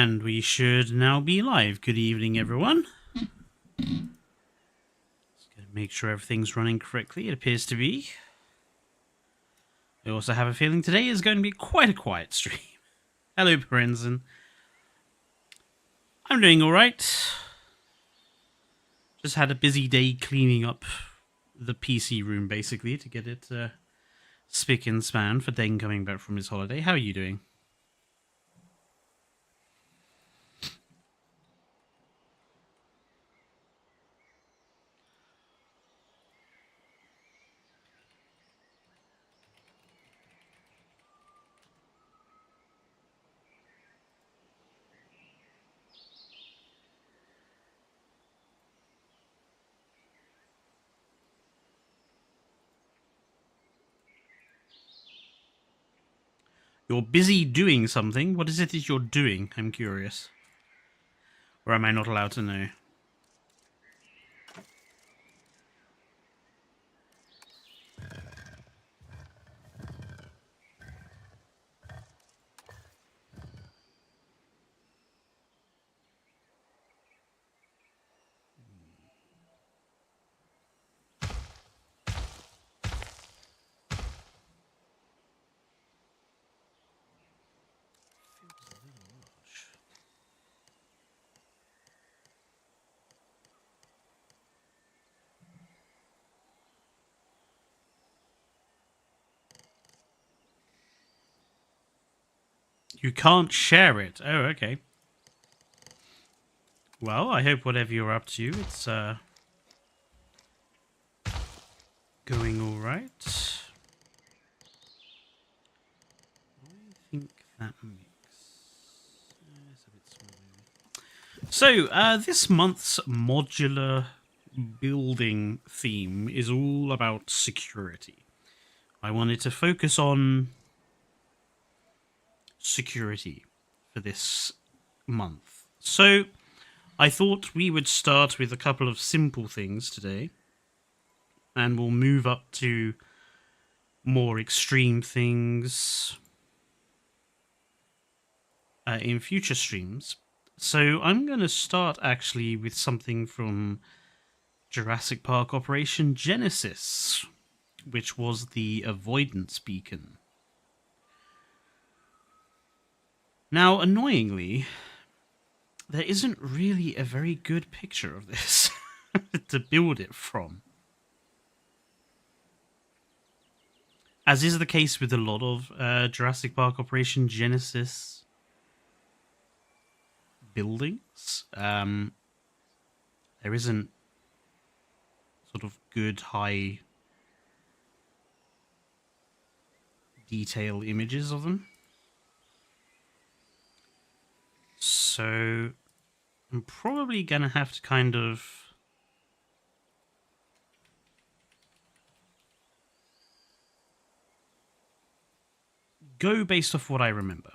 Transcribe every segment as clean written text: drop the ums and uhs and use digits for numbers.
And we should now be live. Good evening, everyone. Just going to make sure everything's running correctly. It appears to be. I also have a feeling today is going to be quite a quiet stream. Hello, Parenzen. I'm doing alright. Just had a busy day cleaning up the PC room, basically, to get it spick and span for Dane coming back from his holiday. How are you doing? You're busy doing something? What is it that you're doing? I'm curious. Or am I not allowed to know? You can't share it. Oh, okay. Well, I hope whatever you're up to, it's going all right. I think that makes it's a bit small. So, this month's modular building theme is all about security. I wanted to focus on security for this month. So, I thought we would start with a couple of simple things today, and we'll move up to more extreme things in future streams. So I'm going to start actually with something from Jurassic Park Operation Genesis, which was the avoidance beacon. Now, annoyingly, there isn't really a very good picture of this to build it from. As is the case with a lot of Jurassic Park Operation Genesis buildings, there isn't sort of good high detail images of them. So I'm probably gonna have to kind of go based off what I remember.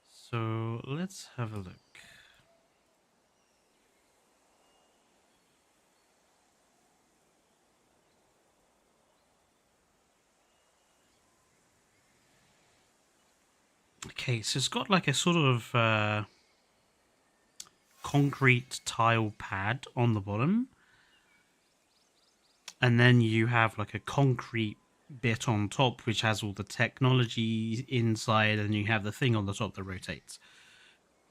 So let's have a look. Okay, so it's got like a sort of concrete tile pad on the bottom. And then you have like a concrete bit on top, which has all the technology inside, and you have the thing on the top that rotates.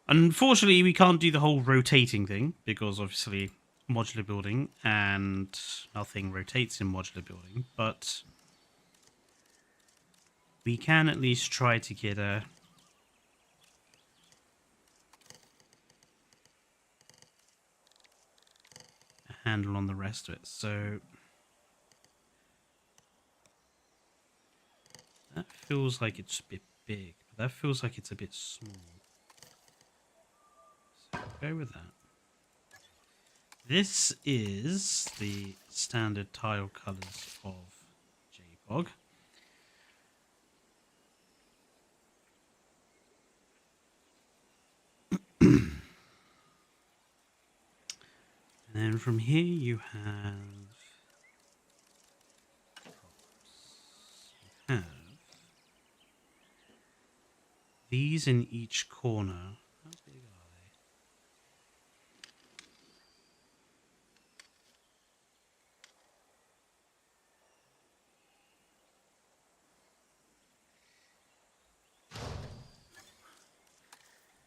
Unfortunately, we can't do the whole rotating thing, because obviously modular building, and nothing rotates in modular building, but we can at least try to get a handle on the rest of it. So that feels like it's a bit big, but that feels like it's a bit small. So go with that. This is the standard tile colors of JPOG. And then then from here you have these in each corner. How big are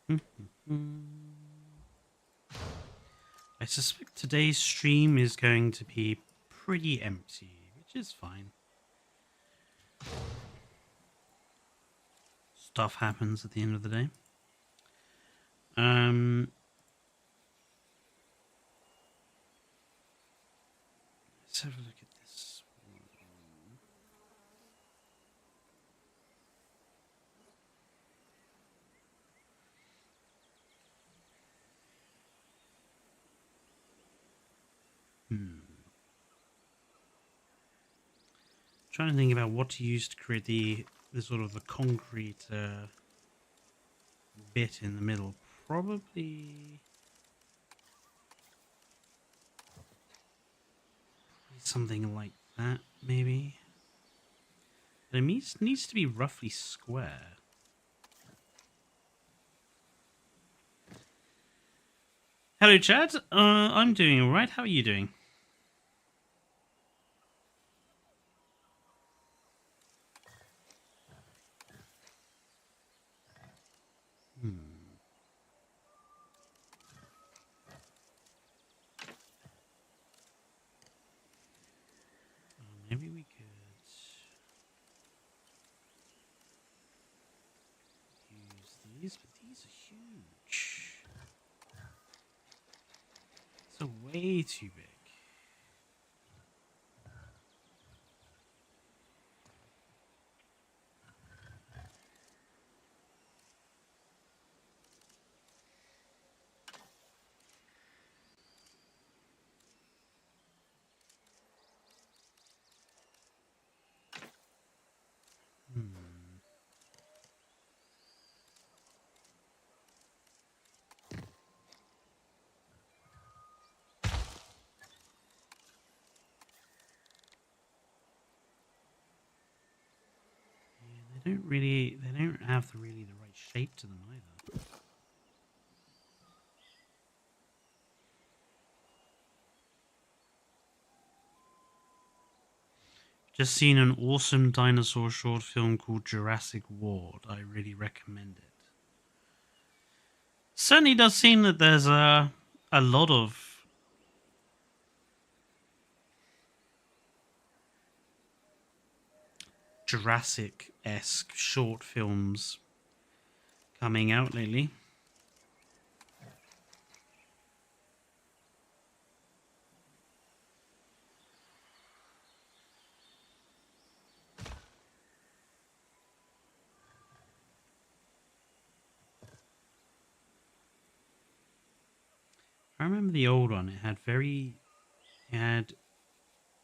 they? I suspect today's stream is going to be pretty empty, which is fine. Stuff happens at the end of the day. Let's have a look at this one. Trying to think about what to use to create the sort of the concrete bit in the middle. Probably something like that, maybe. But it needs to be roughly square. Hello, Chad. I'm doing all right. How are you doing? Maybe we could use these, but these are huge. It's way too big. They don't have really the right shape to them either. Just seen an awesome dinosaur short film called Jurassic World. I really recommend it. Certainly does seem that there's a lot of Jurassic-esque short films coming out lately. I remember the old one. It had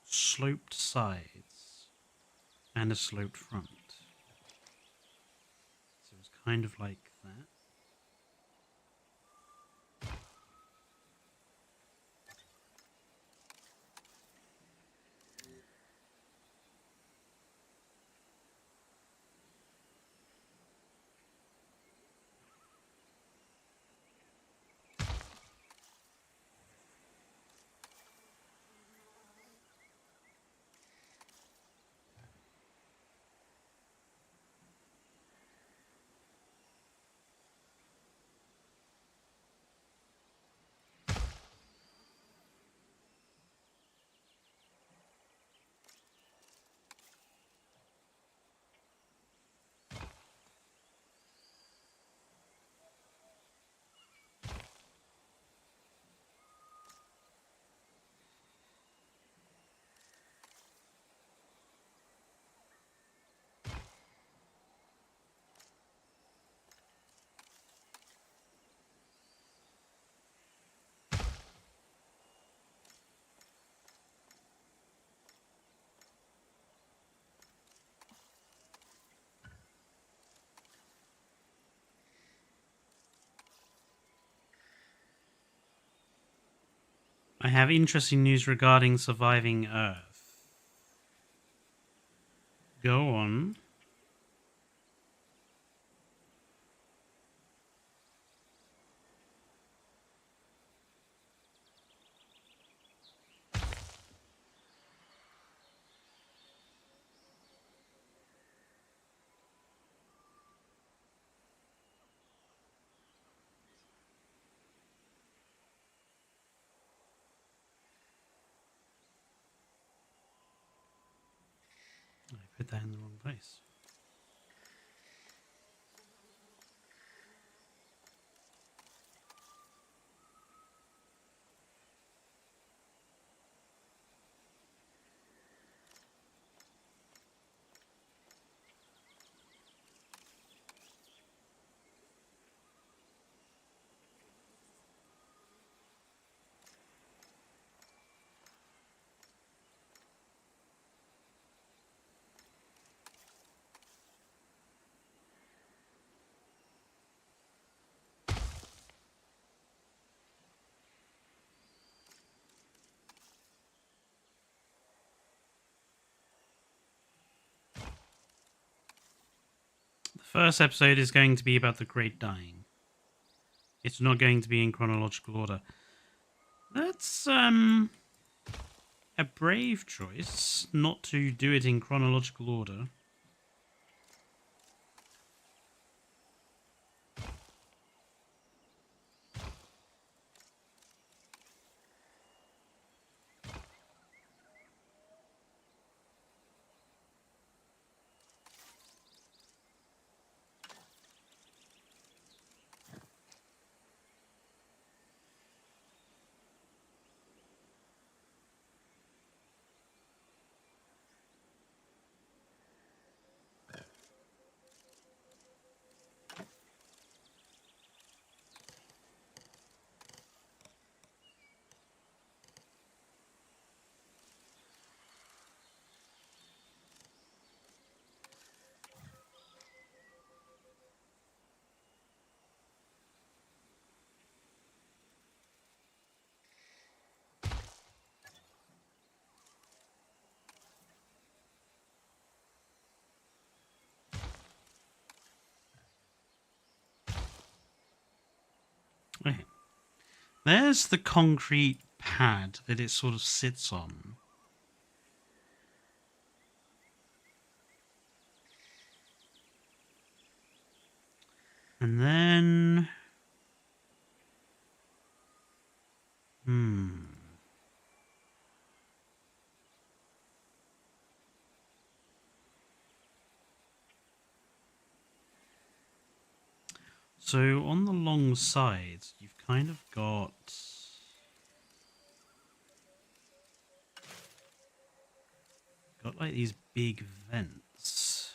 sloped sides and a sloped front. So it was kind of like that. I have interesting news regarding surviving Earth. Go on. I put that in the wrong place. The first episode is going to be about the Great Dying. It's not going to be in chronological order. That's a brave choice not to do it in chronological order. Okay. There's the concrete pad that it sort of sits on. And then... So on the long sides, you've kind of got like these big vents.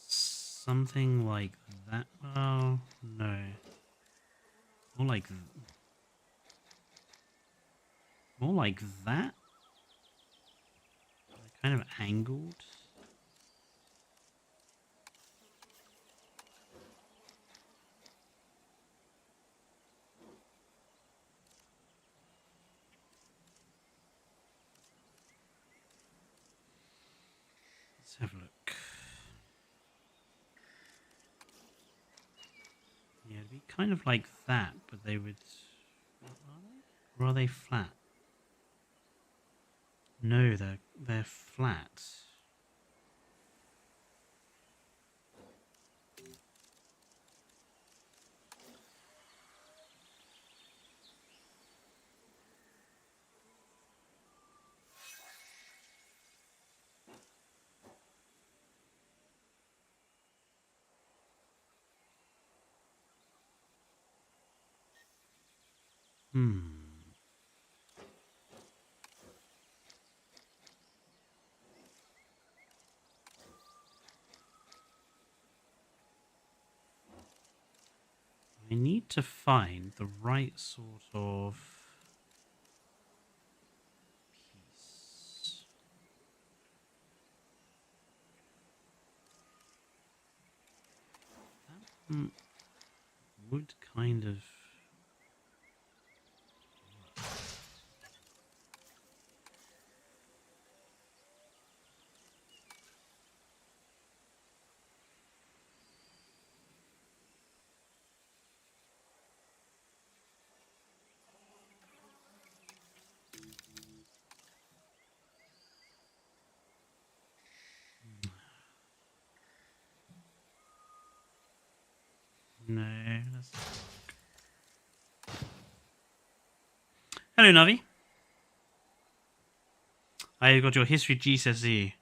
Something like that. Oh, no. More like that. Kind of angled. Let's have a look. Yeah, it'd be kind of like that, but they would... Or are they flat? No, they're flat. I need to find the right sort of piece. would kind of... No, that's... Hello, Navi. I got your history GCSE.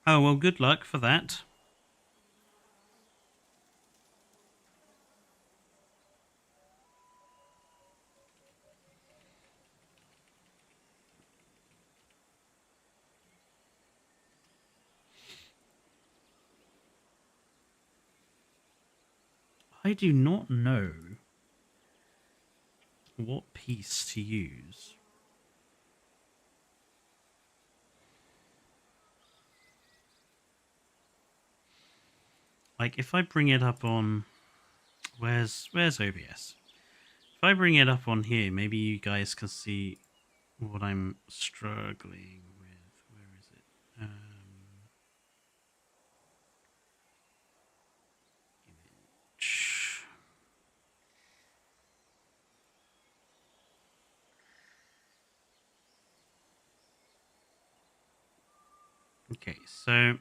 Oh, well, good luck for that. I do not know what piece to use. Like, if I bring it up on... Where's OBS? If I bring it up on here, maybe you guys can see what I'm struggling with. Where is it? Image. Okay, so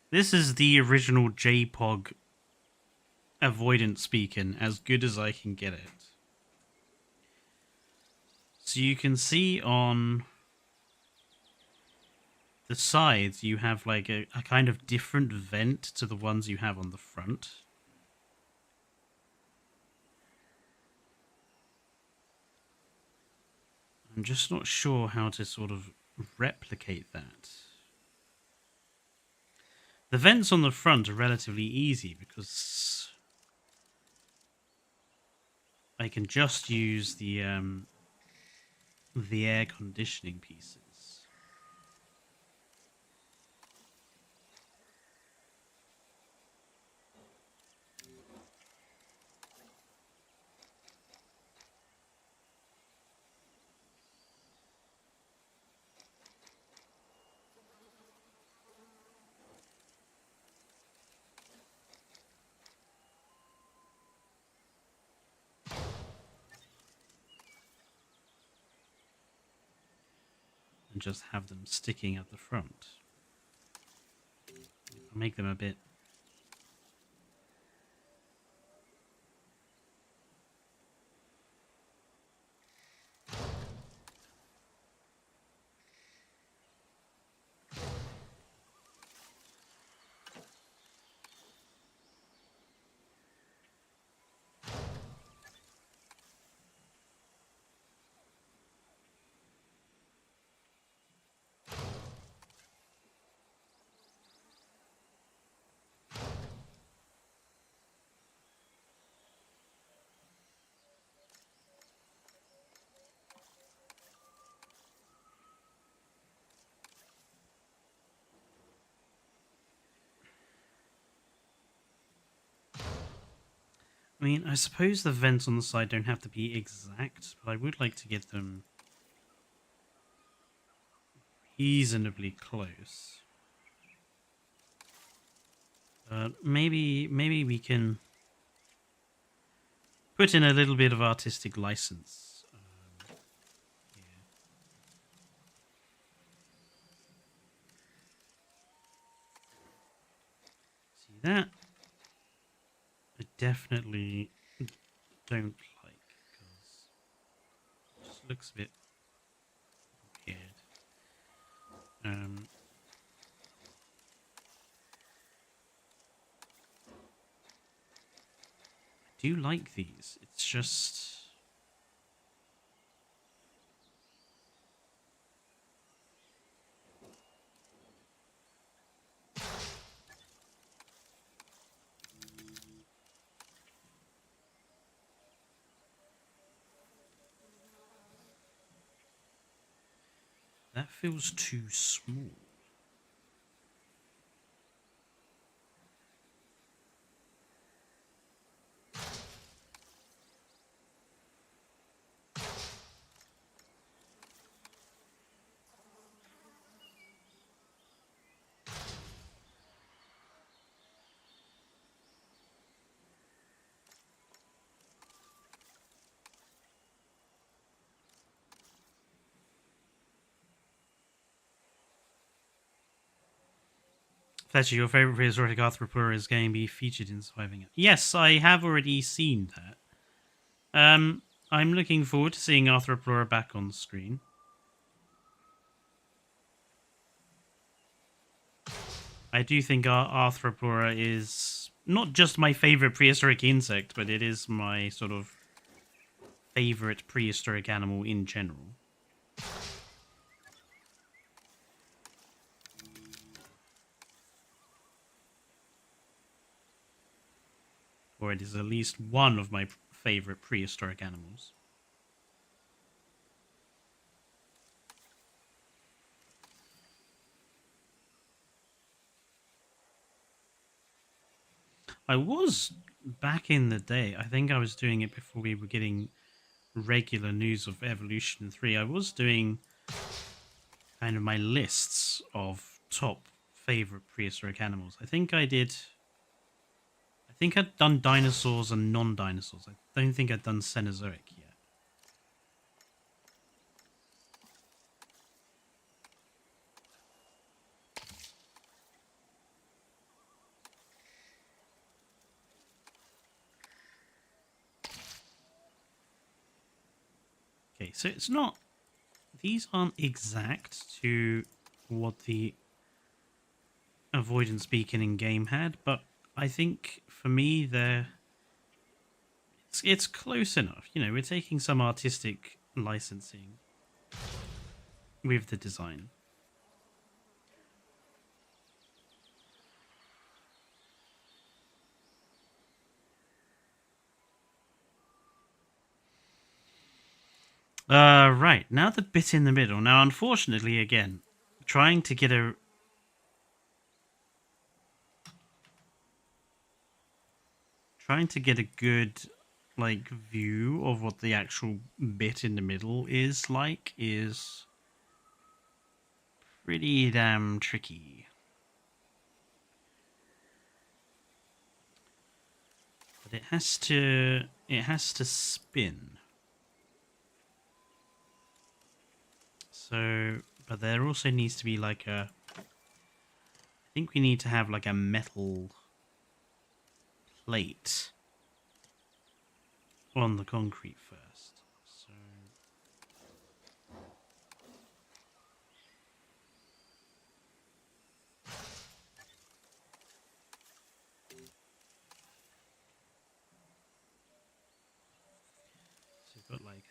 this is the original JPOG avoidance beacon, as good as I can get it. So you can see on the sides you have like a kind of different vent to the ones you have on the front. I'm just not sure how to sort of replicate that. The vents on the front are relatively easy because I can just use the air conditioning pieces. And just have them sticking at the front. I'll make them a bit... I mean, I suppose the vents on the side don't have to be exact, but I would like to get them reasonably close. Maybe we can put in a little bit of artistic license. Yeah. See that? I definitely don't like because it just looks a bit weird. I do like these. It's just... that feels too small. Fletcher, your favorite prehistoric arthropluera is going to be featured in Surviving It. Yes, I have already seen that. I'm looking forward to seeing arthropluera back on screen. I do think arthropluera is not just my favorite prehistoric insect, but it is my sort of favorite prehistoric animal in general. Or it is at least one of my favorite prehistoric animals. I was back in the day. I think I was doing it before we were getting regular news of Evolution 3. I was doing kind of my lists of top favorite prehistoric animals. I think I'd done dinosaurs and non-dinosaurs. I don't think I'd done Cenozoic yet. Okay, so it's not... These aren't exact to what the avoidance beacon in game had, but I think for me it's close enough. You know, we're taking some artistic licensing with the design. Right, now the bit in the middle. Now, unfortunately, again, trying to get a good like view of what the actual bit in the middle is like is pretty damn tricky. But it has to spin. So, but there also needs to be like a... I think we need to have like a metal plate on the concrete first. So we've got like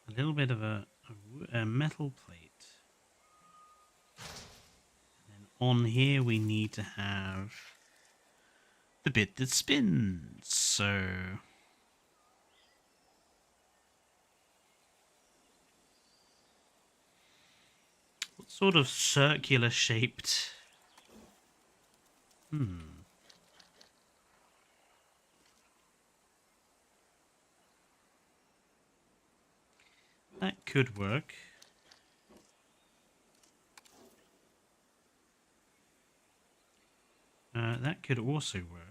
a little bit of a metal plate. And on here we need to have the bit that spins. So what sort of circular shaped... That could work. That could also work.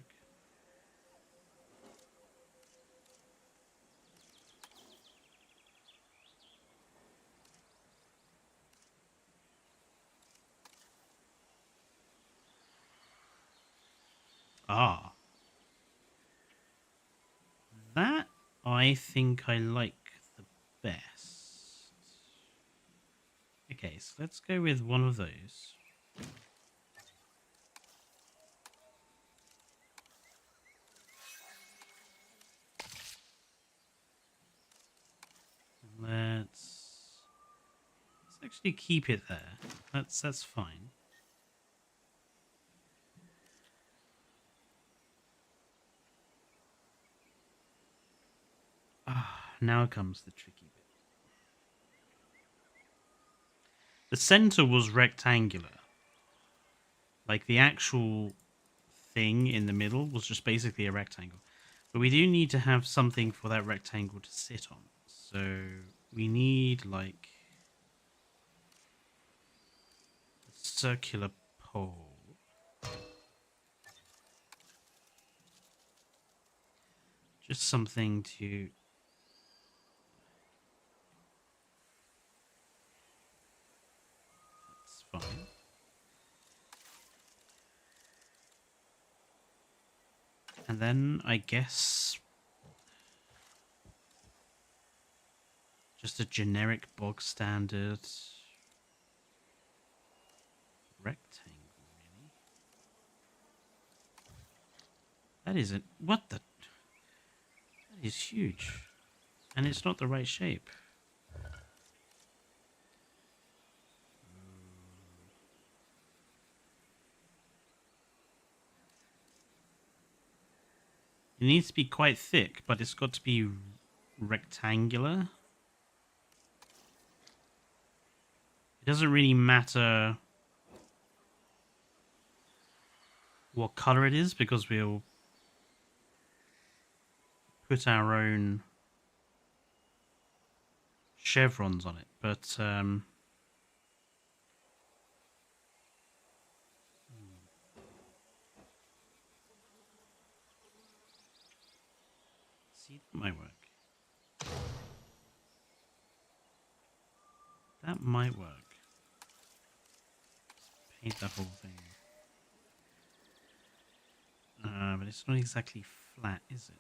Ah. That I think I like the best. Okay, so let's go with one of those. Let's actually keep it there. That's fine. Ah, now comes the tricky bit. The center was rectangular. Like the actual thing in the middle was just basically a rectangle. But we do need to have something for that rectangle to sit on. So we need like a circular pole. Just something to... That's fine. And then I guess just a generic bog standard rectangle, really. That isn't... What the... That is huge. And it's not the right shape. It needs to be quite thick, but it's got to be rectangular. It doesn't really matter what color it is, because we'll put our own chevrons on it. But see, that might work. That might work. Let's paint the whole thing. But it's not exactly flat, is it?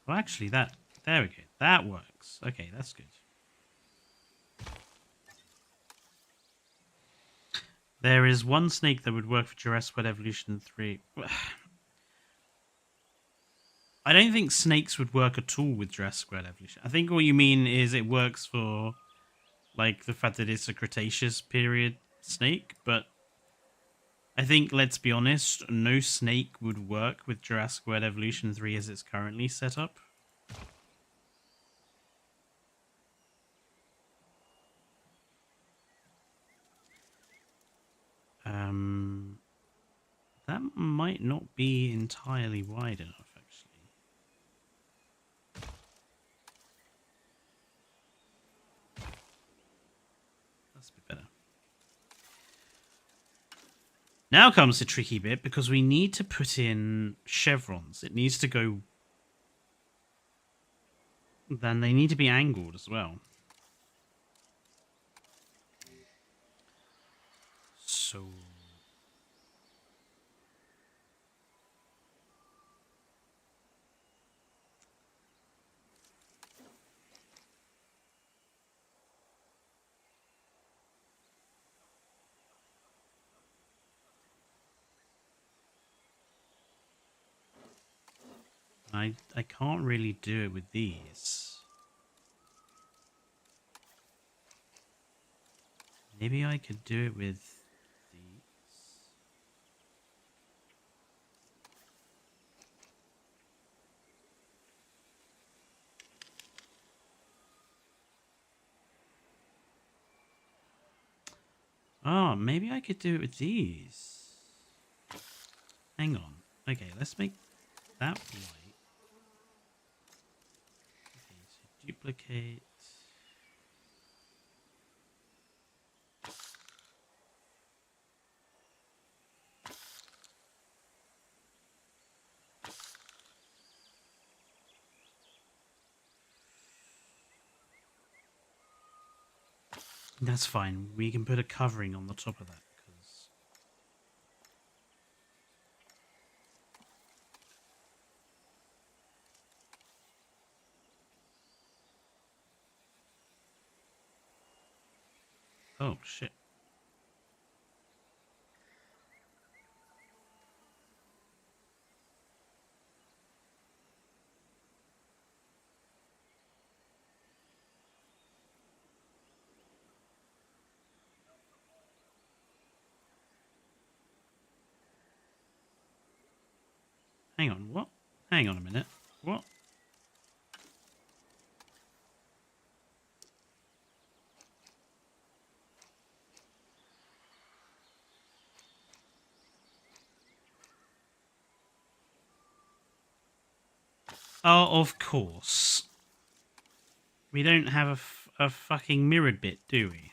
Well, actually, there we go. That works. Okay, that's good. There is one snake that would work for Jurassic World Evolution 3. I don't think snakes would work at all with Jurassic World Evolution. I think what you mean is it works for, like, the fact that it's a Cretaceous period snake, but I think, let's be honest, no snake would work with Jurassic World Evolution 3 as it's currently set up. That might not be entirely wide enough, actually. That's a bit better. Now comes the tricky bit, because we need to put in chevrons. It needs to go... Then they need to be angled as well. So... I can't really do it with these. Maybe I could do it with these. Oh, maybe I could do it with these. Hang on. Okay, let's make that white. Okay, so duplicate. That's fine. We can put a covering on the top of that. Oh, shit. Hang on, what? Hang on a minute. What? Oh, of course. We don't have a fucking mirrored bit, do we?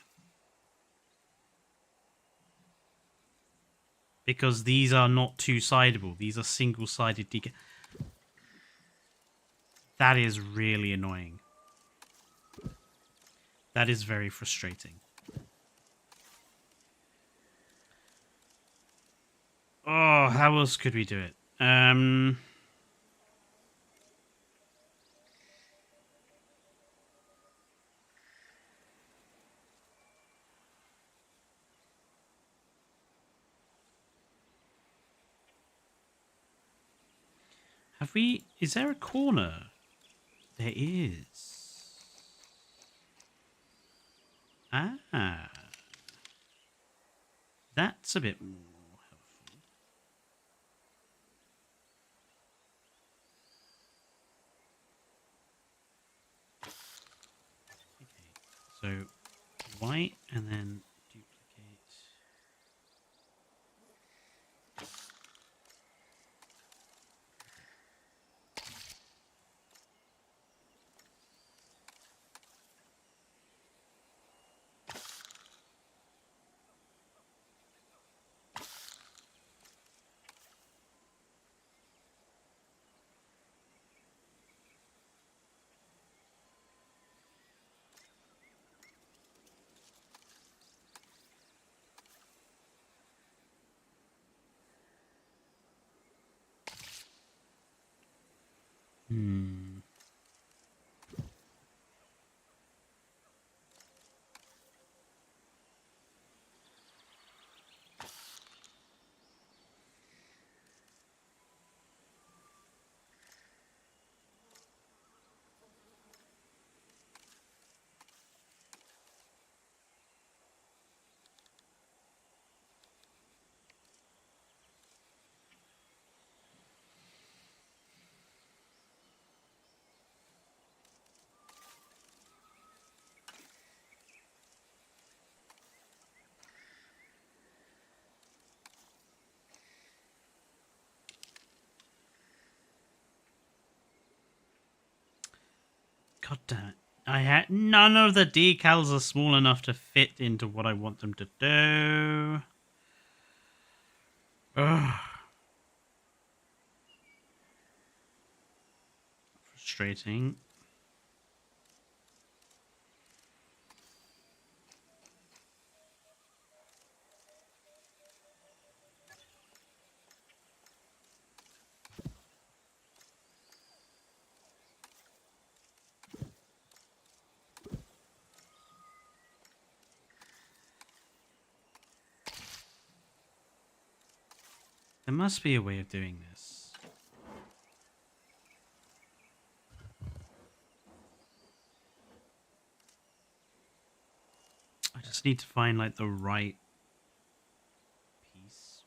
because these are not two-sidable. These are single-sided decal. That is really annoying. That is very frustrating. Oh, how else could we do it? Have we... Is there a corner? There is. Ah. That's a bit more helpful. Okay. So, white and then duplicate. God damn it. I had none of the decals are small enough to fit into what I want them to do. Ugh. Frustrating. There must be a way of doing this. I just need to find like the right piece.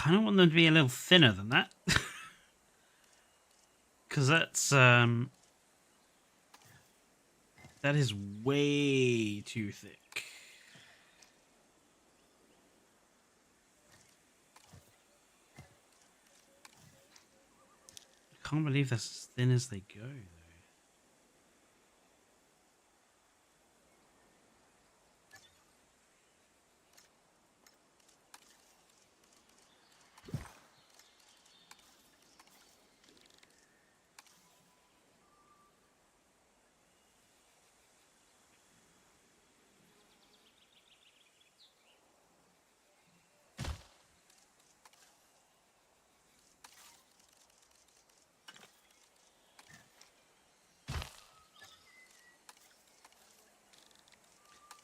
kind of want them to be a little thinner than that. Because that is way too thick. I can't believe that's as thin as they go, though.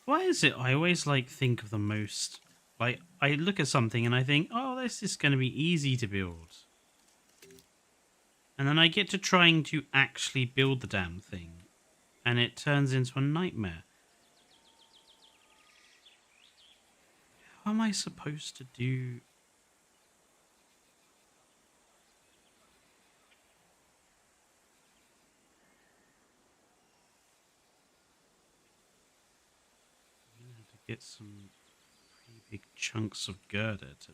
Why is it I always think of the most, I look at something and I think, oh, this is going to be easy to build. And then I get to trying to actually build the damn thing and it turns into a nightmare. How am I supposed to do... I'm going to have to get some pretty big chunks of girder to...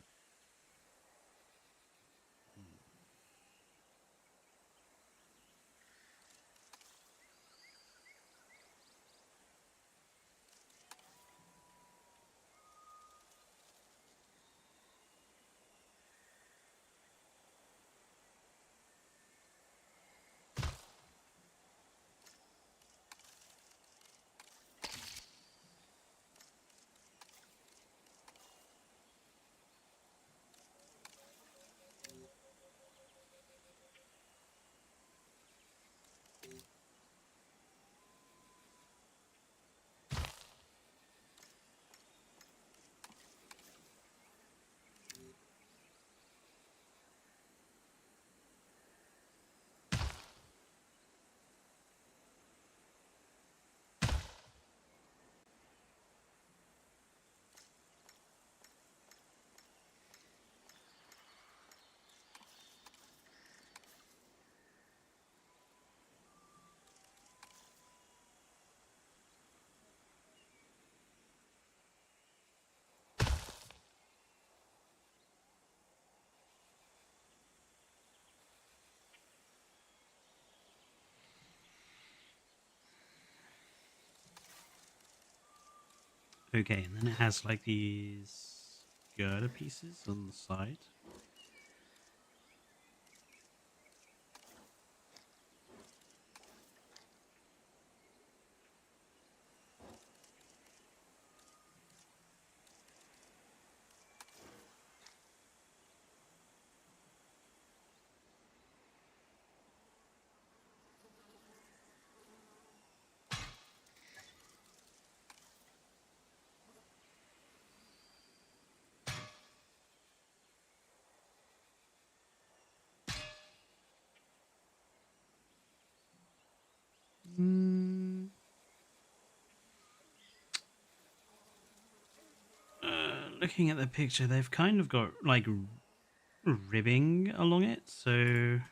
Okay, and then it has these girder pieces on the side. Looking at the picture, they've kind of got ribbing along it, so I'm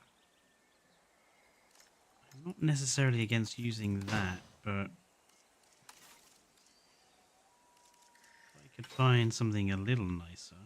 not necessarily against using that, but if I could find something a little nicer.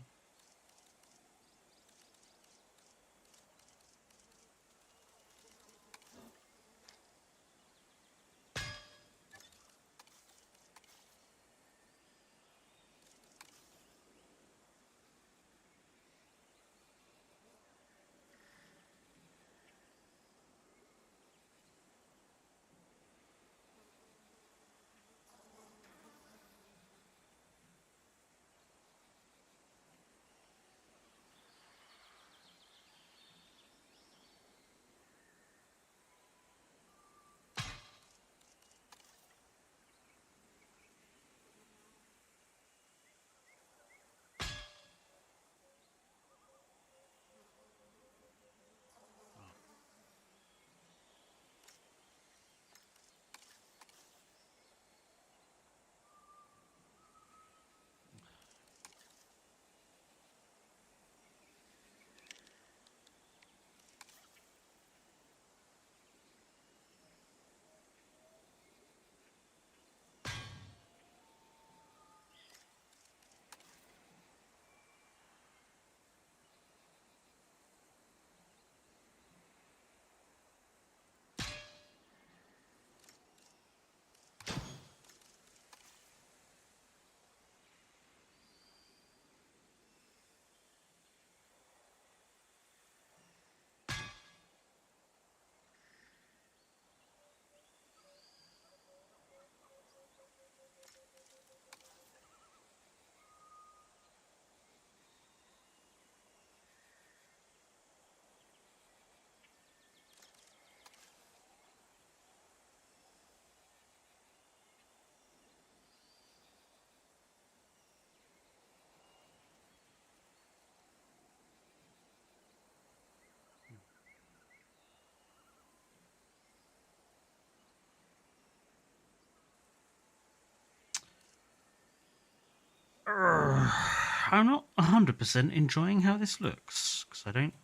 I'm not 100% enjoying how this looks, because I don't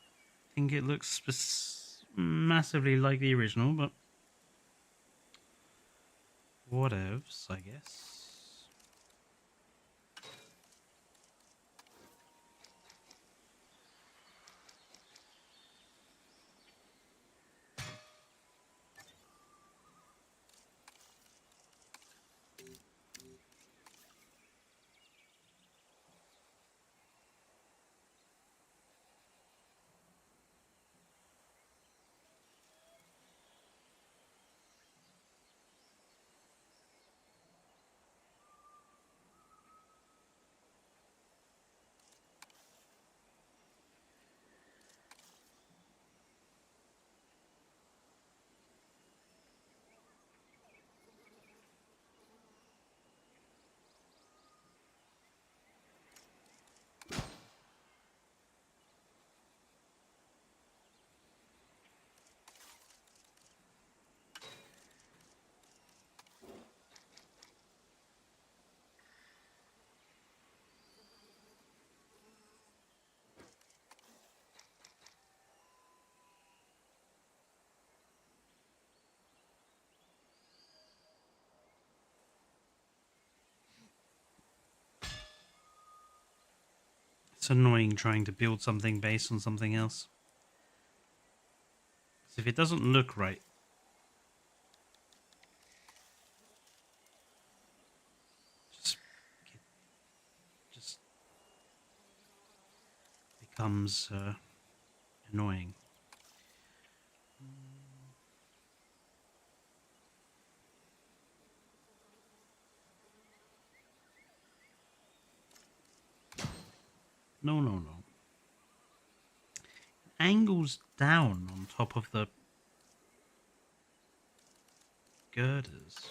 think it looks massively like the original, but whatevs, I guess. It's annoying trying to build something based on something else. So if it doesn't look right, it just becomes annoying. No, no, no. Angles down on top of the girders.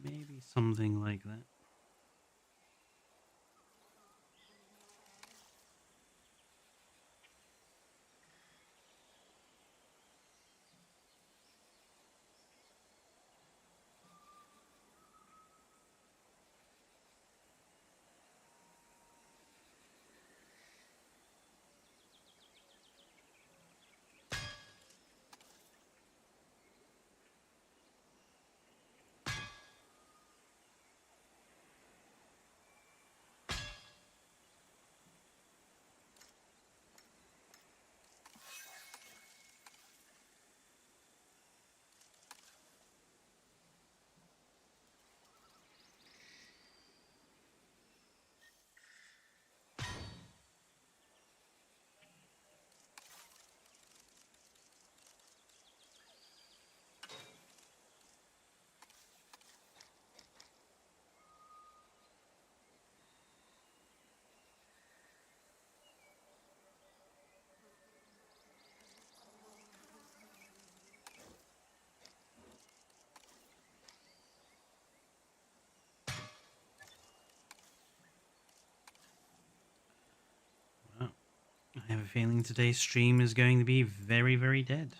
Maybe something like that. Wow. I have a feeling today's stream is going to be very, very dead.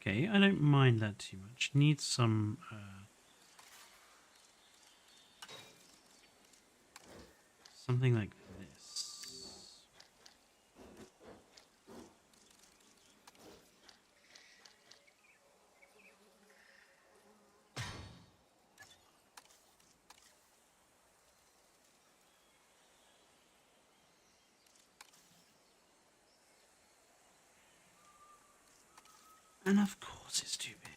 Okay, I don't mind that too much. Needs some... something like this. And of course it's too big.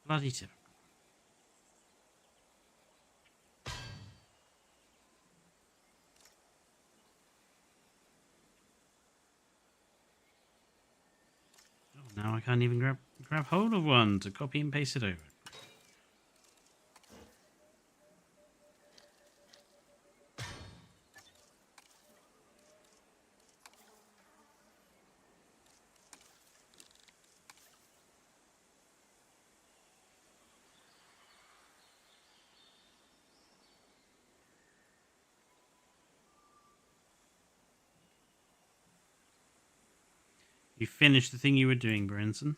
Bloody tip. Oh, now I can't even grab hold of one to copy and paste it over. You finished the thing you were doing, Branson.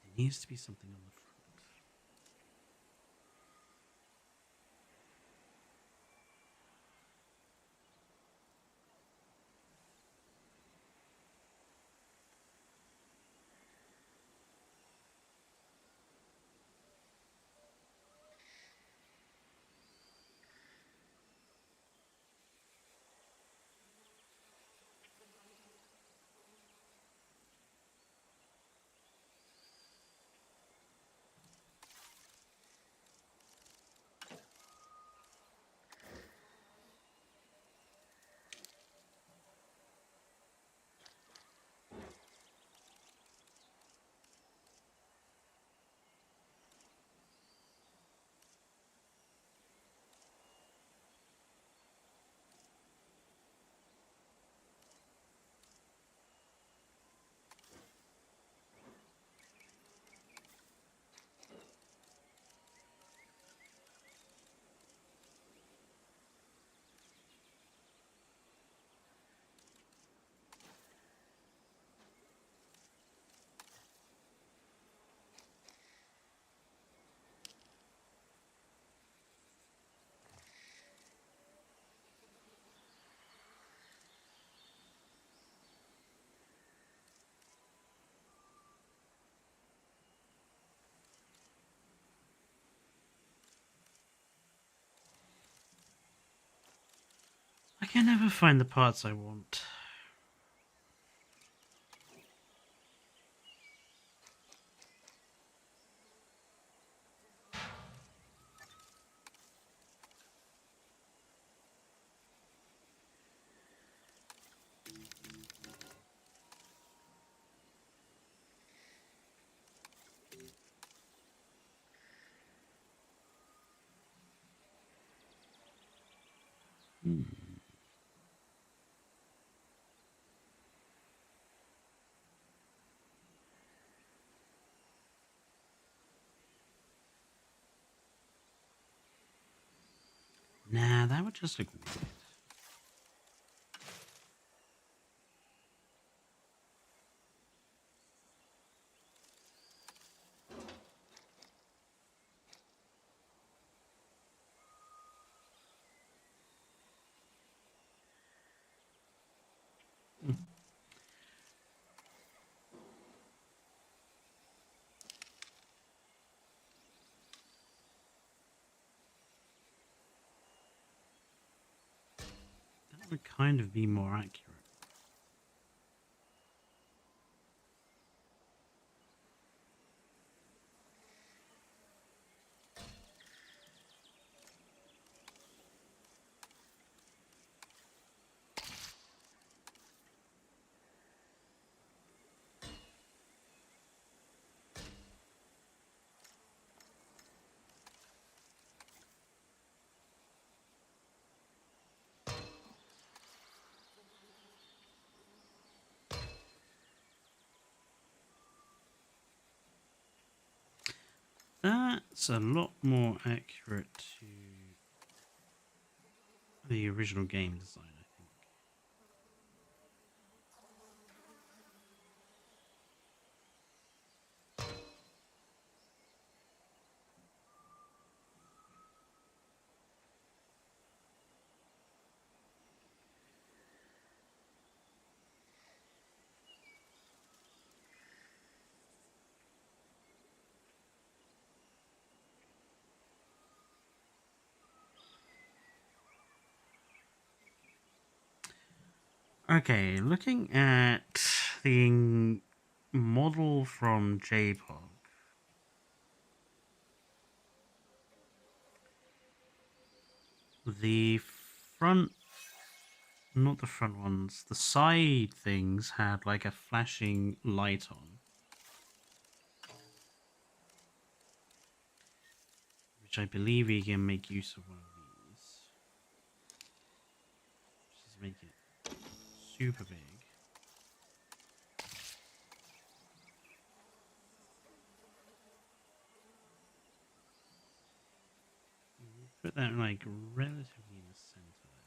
There needs to be something on the front. I can never find the parts I want. Nah, that would just look weird. That would kind of be more accurate. That's a lot more accurate to the original game design, I think. Okay, looking at the model from JPOG, the front, not the front ones, the side things had like a flashing light on, which I believe we can make use of one of these. Just make it super big. Put that like relatively in the center there.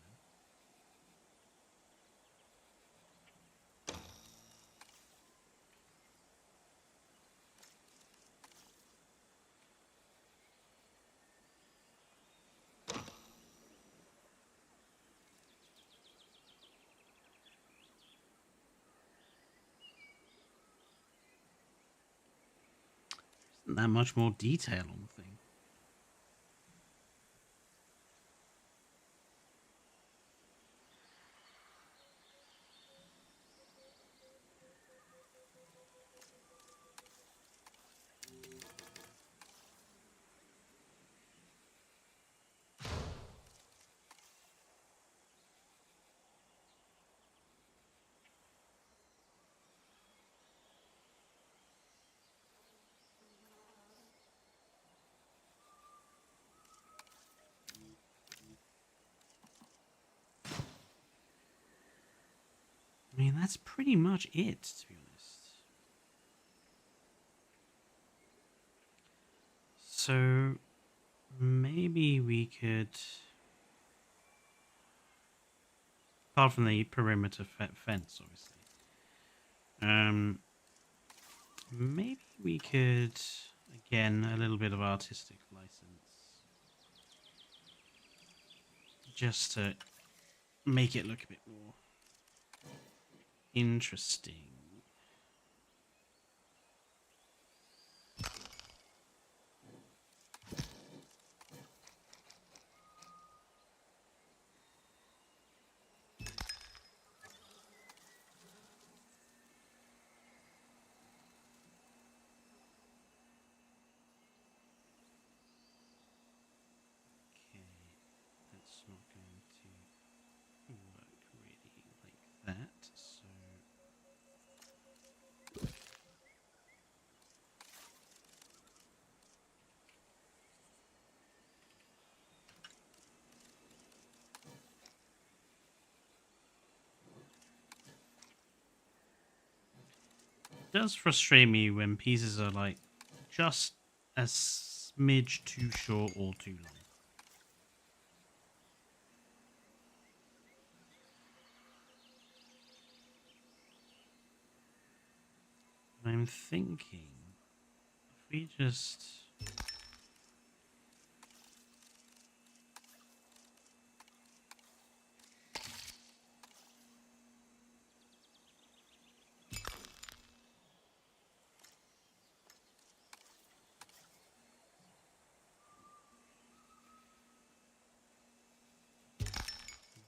Isn't that much more detail on the thing? I mean, that's pretty much it, to be honest. So maybe we could, apart from the perimeter fence, obviously, maybe we could, again, a little bit of artistic license, just to make it look a bit more interesting. Okay, that's not going to work really like that, so it does frustrate me when pieces are like just a smidge too short or too long. I'm thinking if we just...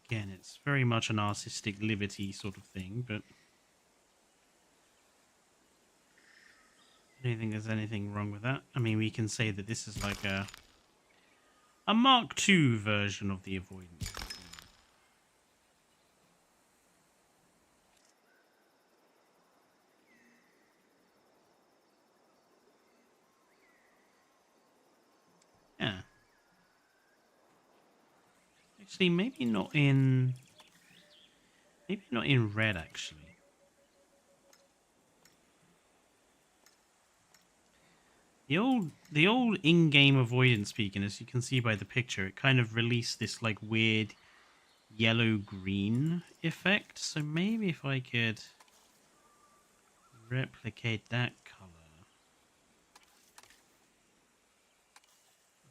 Again, it's very much an artistic liberty sort of thing, but I don't think there's anything wrong with that. I mean, we can say that this is like a Mark II version of the avoidance. Yeah. Actually, maybe not in red, actually. The old in-game avoidance beacon, as you can see by the picture, it kind of released this like weird yellow-green effect. So maybe if I could replicate that color,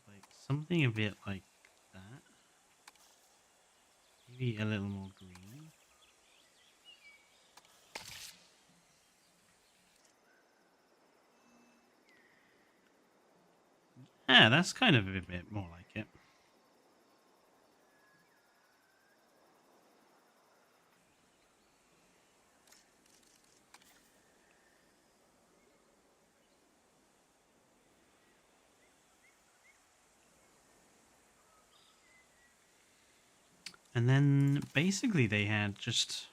like something a bit like that. Maybe a little more green. Yeah, that's kind of a bit more like it. And then basically they had just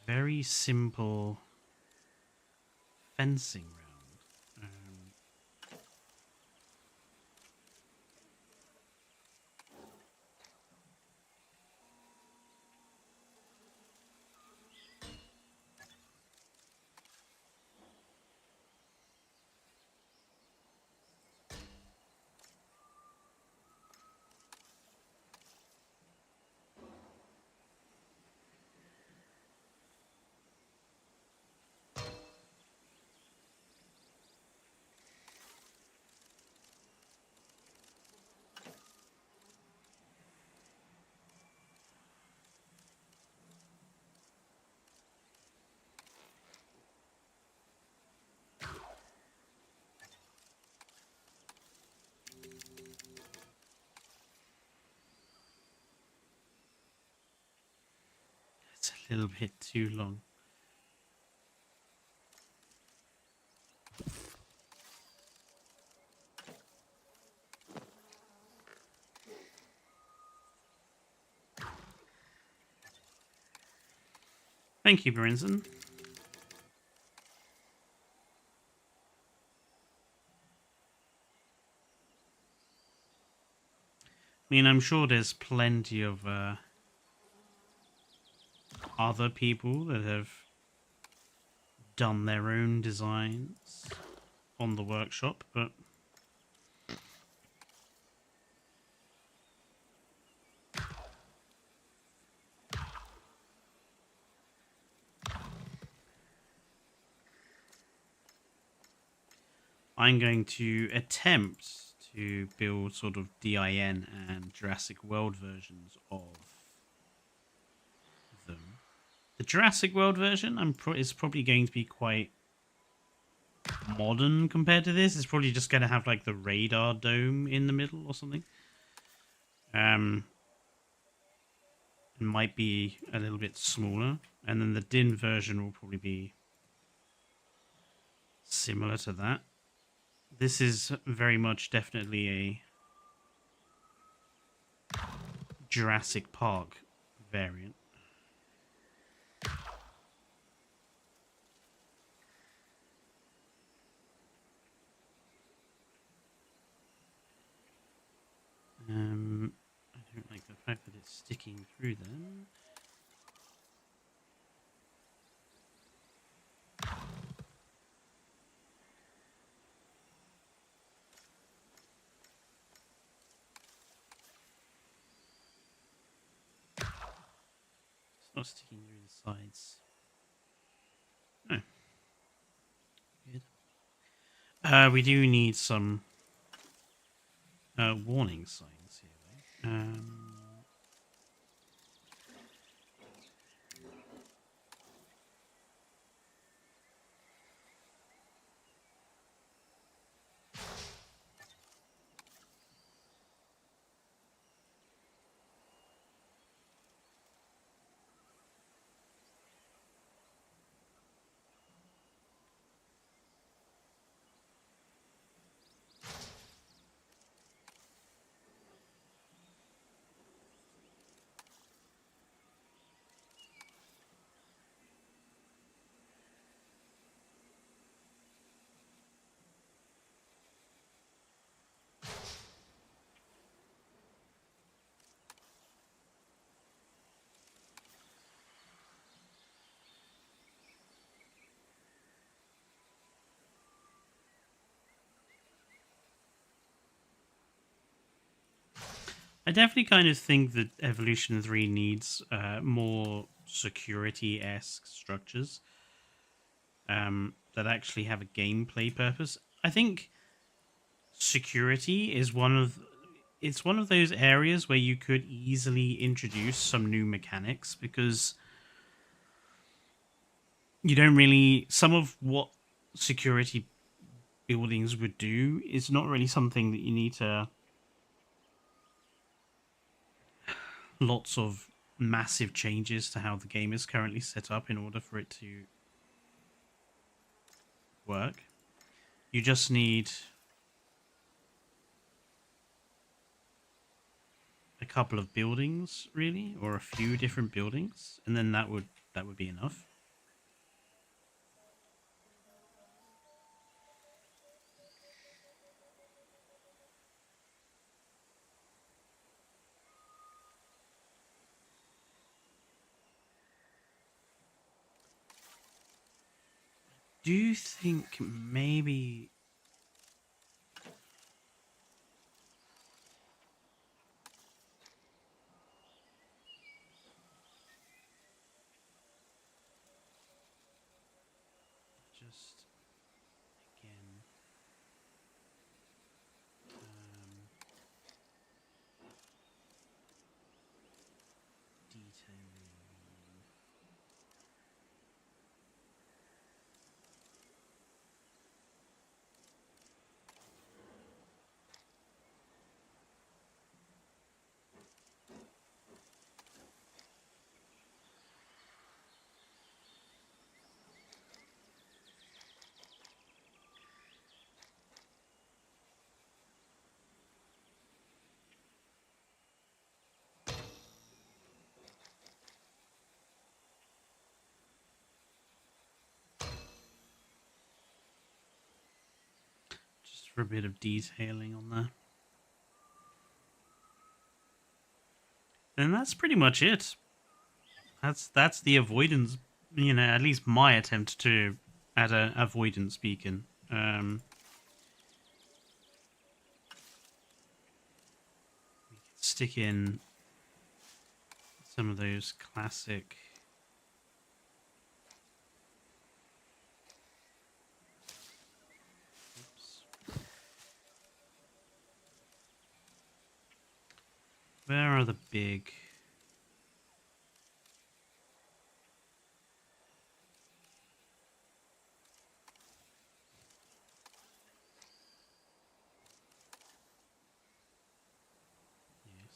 very simple fencing round. It's a little bit too long. Thank you, Brinson. I mean, I'm sure there's plenty of other people that have done their own designs on the workshop, but I'm going to attempt to build sort of DIN and Jurassic World versions of them. The Jurassic World version is probably going to be quite modern compared to this. It's probably just going to have like the radar dome in the middle or something. It might be a little bit smaller, and then the DIN version will probably be similar to that. This is very much definitely a Jurassic Park variant. I don't like the fact that it's sticking through them. It's not sticking through the sides. Oh. We do need some warning signs here, though. I definitely kind of think that Evolution 3 needs more security-esque structures that actually have a gameplay purpose. I think security is one of those areas where you could easily introduce some new mechanics, because you don't really, some of what security buildings would do is not really something that you need to lots of massive changes to how the game is currently set up in order for it to work. You just need a couple of buildings, really, or a few different buildings, and then that would be enough. Do you think maybe just again detailing? Just for a bit of detailing on there. And that's pretty much it. That's the avoidance, you know, at least my attempt to add an avoidance beacon. We could stick in some of those classic where are the big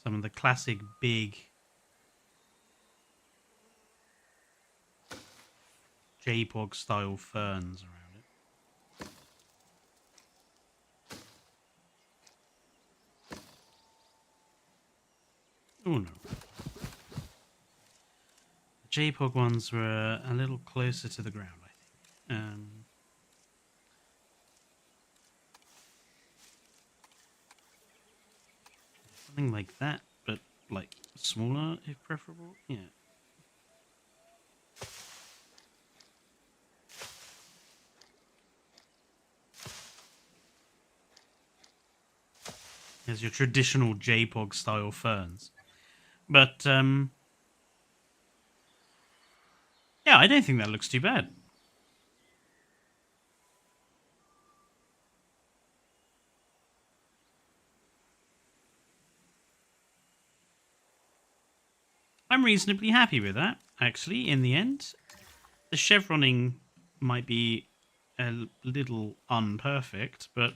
some of the classic big JPOG style ferns around it? Oh no. The JPOG ones were a little closer to the ground, I think. Something like that, but like smaller if preferable. Yeah. As your traditional JPOG style ferns. But yeah, I don't think that looks too bad. I'm reasonably happy with that, actually, in the end. The chevroning might be a little unperfect, but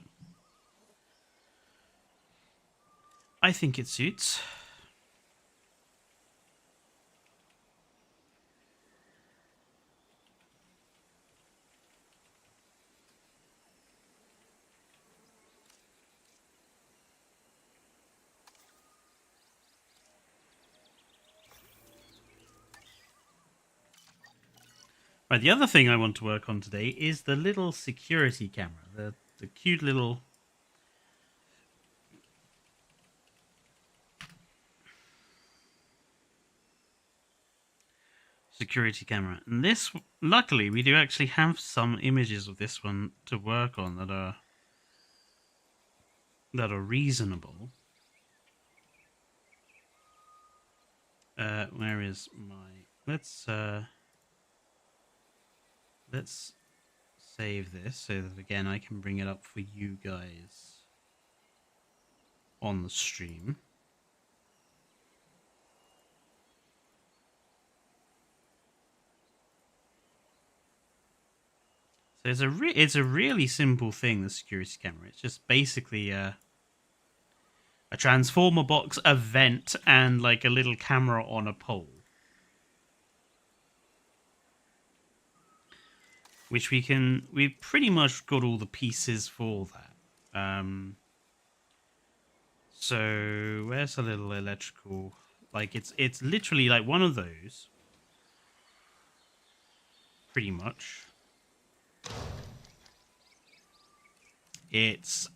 I think it suits. Right, the other thing I want to work on today is the little security camera, the cute little security camera. And this, luckily, we do actually have some images of this one to work on that are reasonable. Where is my? Let's save this so that again I can bring it up for you guys on the stream. So it's a really simple thing, the security camera. It's just basically a transformer box, a vent, and like a little camera on a pole. Which we've pretty much got all the pieces for that. So where's a little electrical? Like it's literally like one of those. Pretty much. It's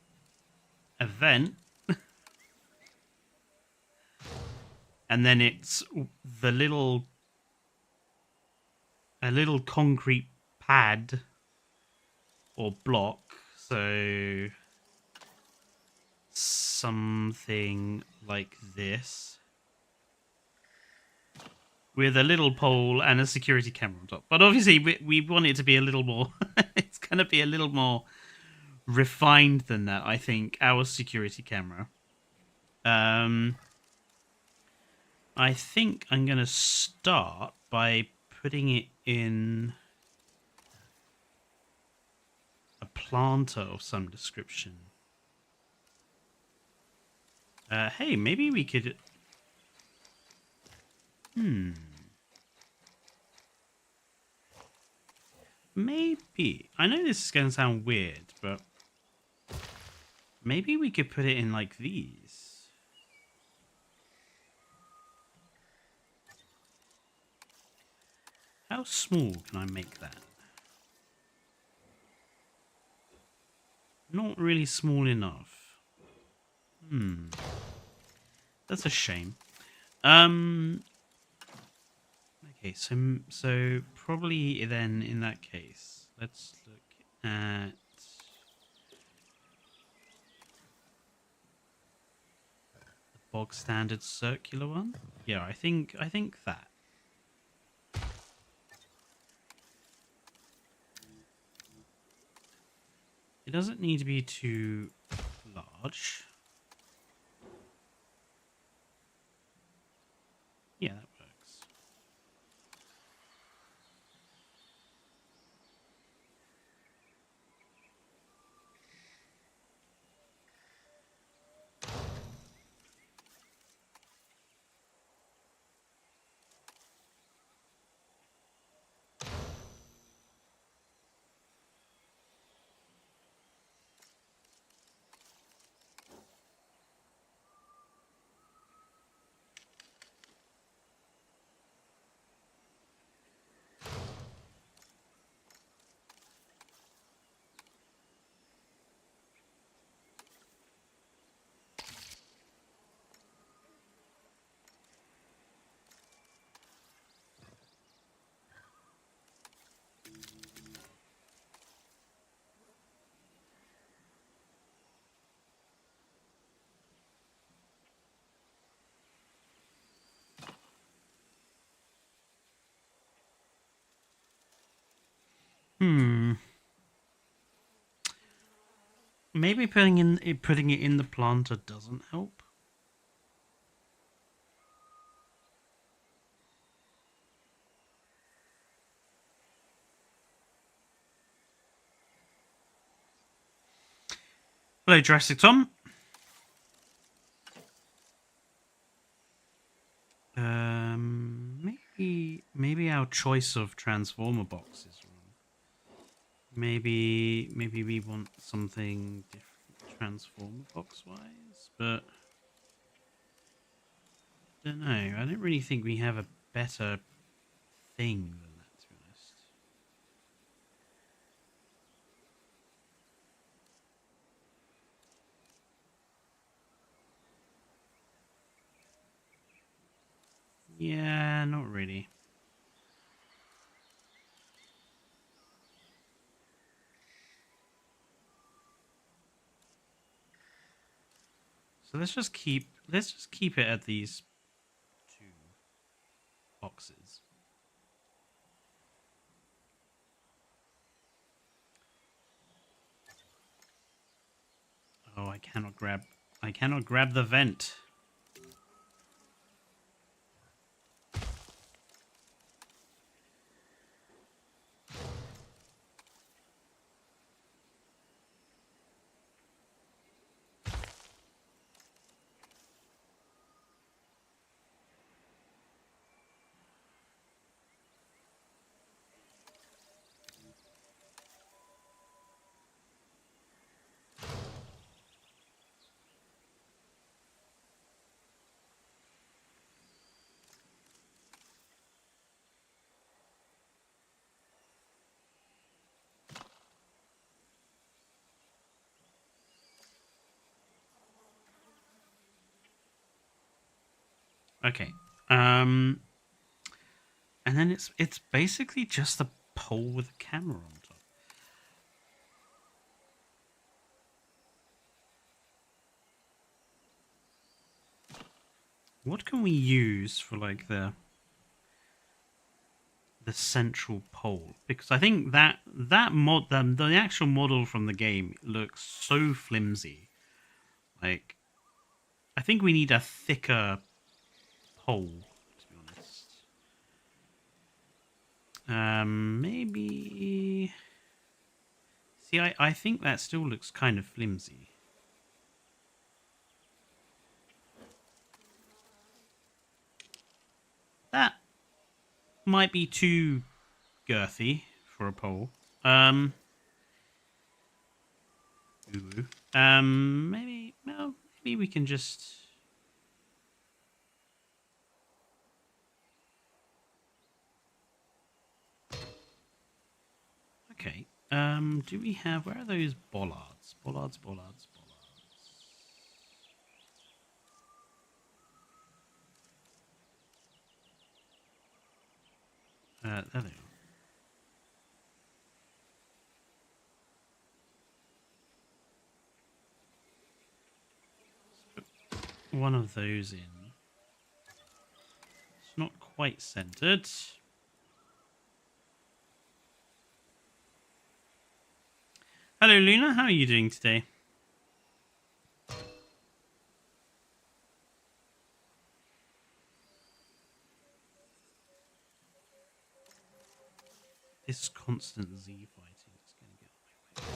a vent. And then it's a little concrete pad or block. So something like this. With a little pole and a security camera on top. But obviously we want it to be a little more... it's going to be a little more refined than that, I think, our security camera. I think I'm going to start by putting it in a planter of some description. Hey, maybe we could... Maybe. I know this is going to sound weird, but maybe we could put it in like these. How small can I make that? Not really small enough. That's a shame. Okay, so probably then in that case, let's look at the bog standard circular one. Yeah, I think that. It doesn't need to be too large. Yeah, that works. Maybe putting it in the planter doesn't help. Hello, Jurassic Tom. Maybe our choice of transformer box is wrong. Maybe we want something different transformer box wise, but I don't know. I don't really think we have a better thing than that, to be honest. Yeah, not really. So let's just keep it at these two boxes. Oh, I cannot grab the vent. Okay. And then it's basically just a pole with a camera on top. What can we use for like the central pole? Because I think that the actual model from the game looks so flimsy. Like, I think we need a thicker pole, to be honest. Maybe. See, I think that still looks kind of flimsy. That might be too girthy for a pole. Maybe, well, maybe we can just. Okay. Do we have? Where are those bollards? Bollards. There they are. One of those in. It's not quite centered. Hello, Luna. How are you doing today? This constant Z fighting is going to get on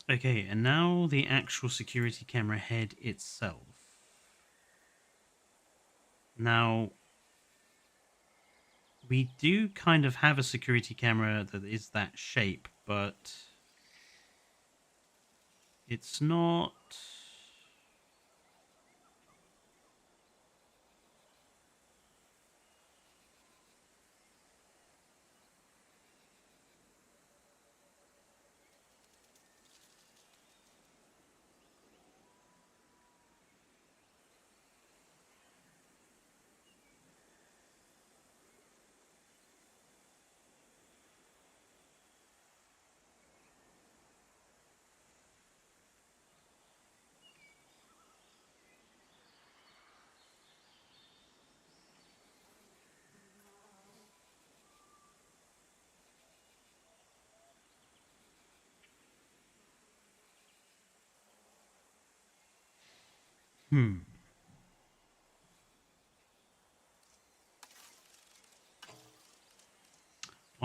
my way. Okay, and now the actual security camera head itself. Now, we do kind of have a security camera that is that shape, but it's not.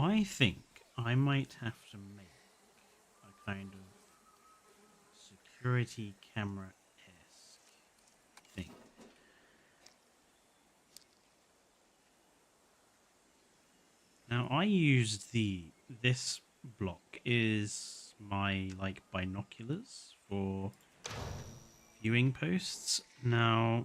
I think I might have to make a kind of security camera-esque thing. Now I used this block is my like binoculars for viewing posts. Now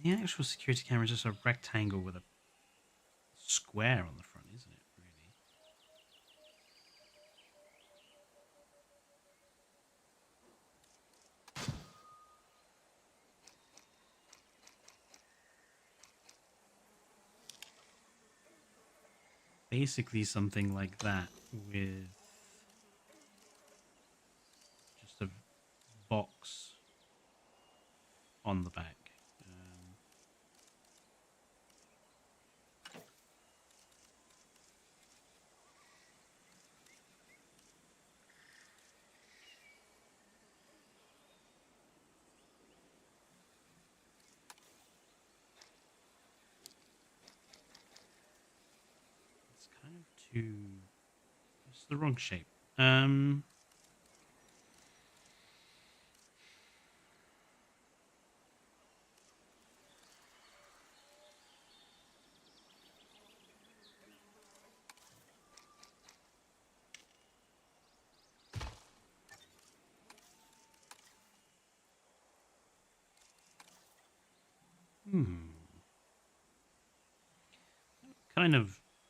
the actual security camera is just a rectangle with a square on the front, isn't it? Really? Basically something like that with just a box on the back. It's kind of too... It's the wrong shape.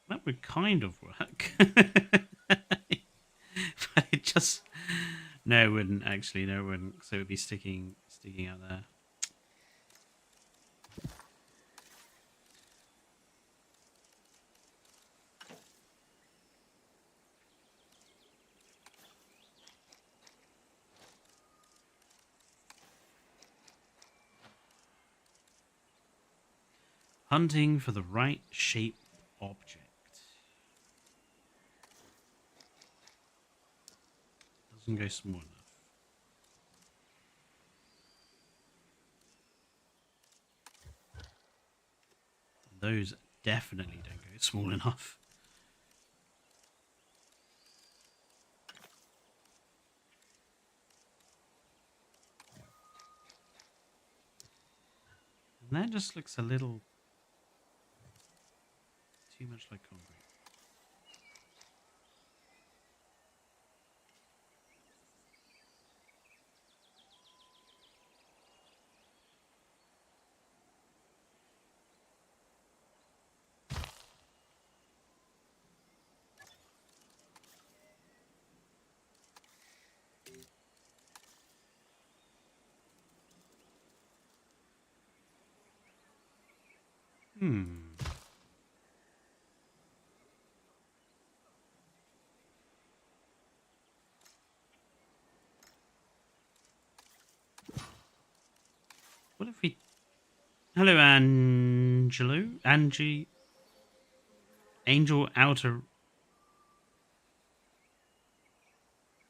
That would kind of work. But it just... No, it wouldn't actually. No, it wouldn't. So it would be sticking out there. Hunting for the right shape object. Doesn't go small enough. Those definitely don't go small enough. And that just looks a little too much like concrete. What if we... Hello, Angelo? Angie... Angel Outer...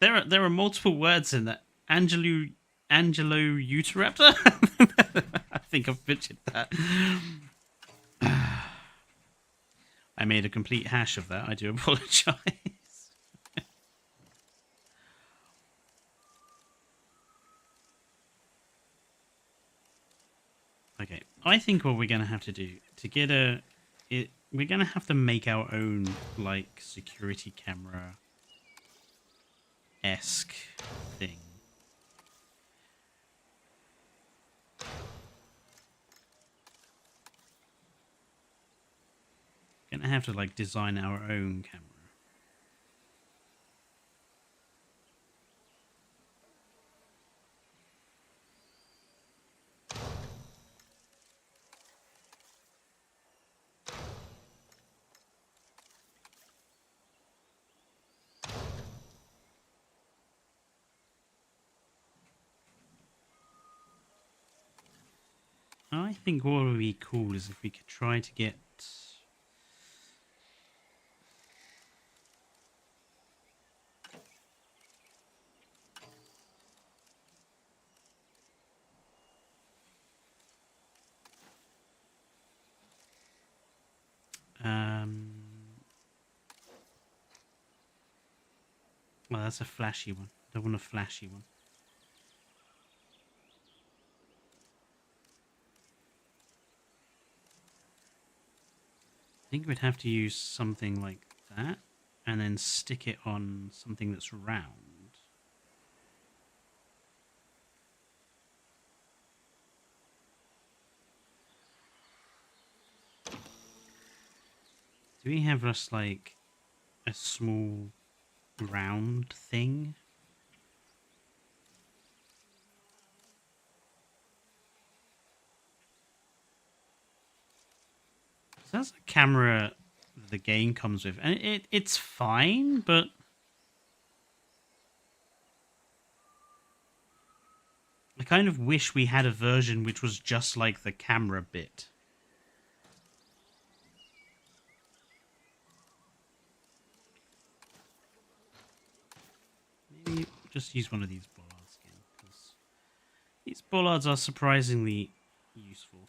There are multiple words in that. Angelo Uteraptor? I think I've butchered that. I made a complete hash of that. I do apologize. Okay, I think what we're going to have to do to get we're going to have to make our own, like, security camera-esque thing. Gonna have to, like, design our own camera. I think what would be cool is if we could try to get... Well, that's a flashy one. Don't want a flashy one. I think we'd have to use something like that and then stick it on something that's round. Do we have just like a small round thing? So that's a camera the game comes with, and it's fine, but I kind of wish we had a version which was just like the camera bit. Maybe just use one of these bollards again, because these bollards are surprisingly useful.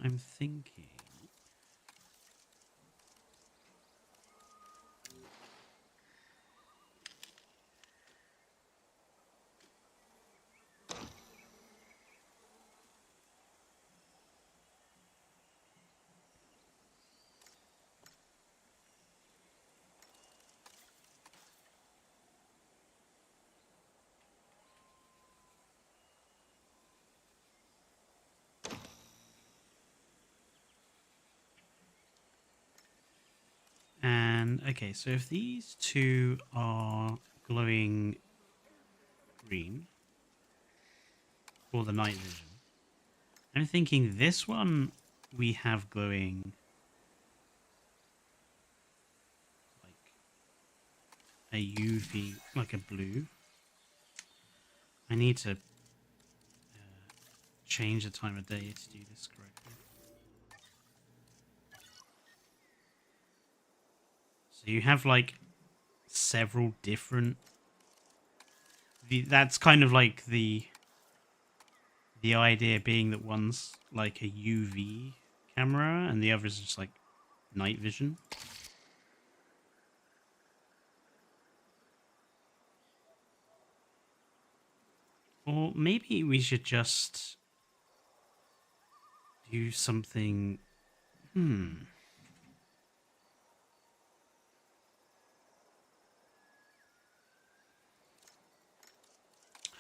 I'm thinking... And, okay, so if these two are glowing green for the night vision, I'm thinking this one we have glowing like a UV, like a blue. I need to change the time of day to do this correctly. So you have like several different... That's kind of like the idea being that one's like a UV camera and the other is just like night vision. Or maybe we should just do something...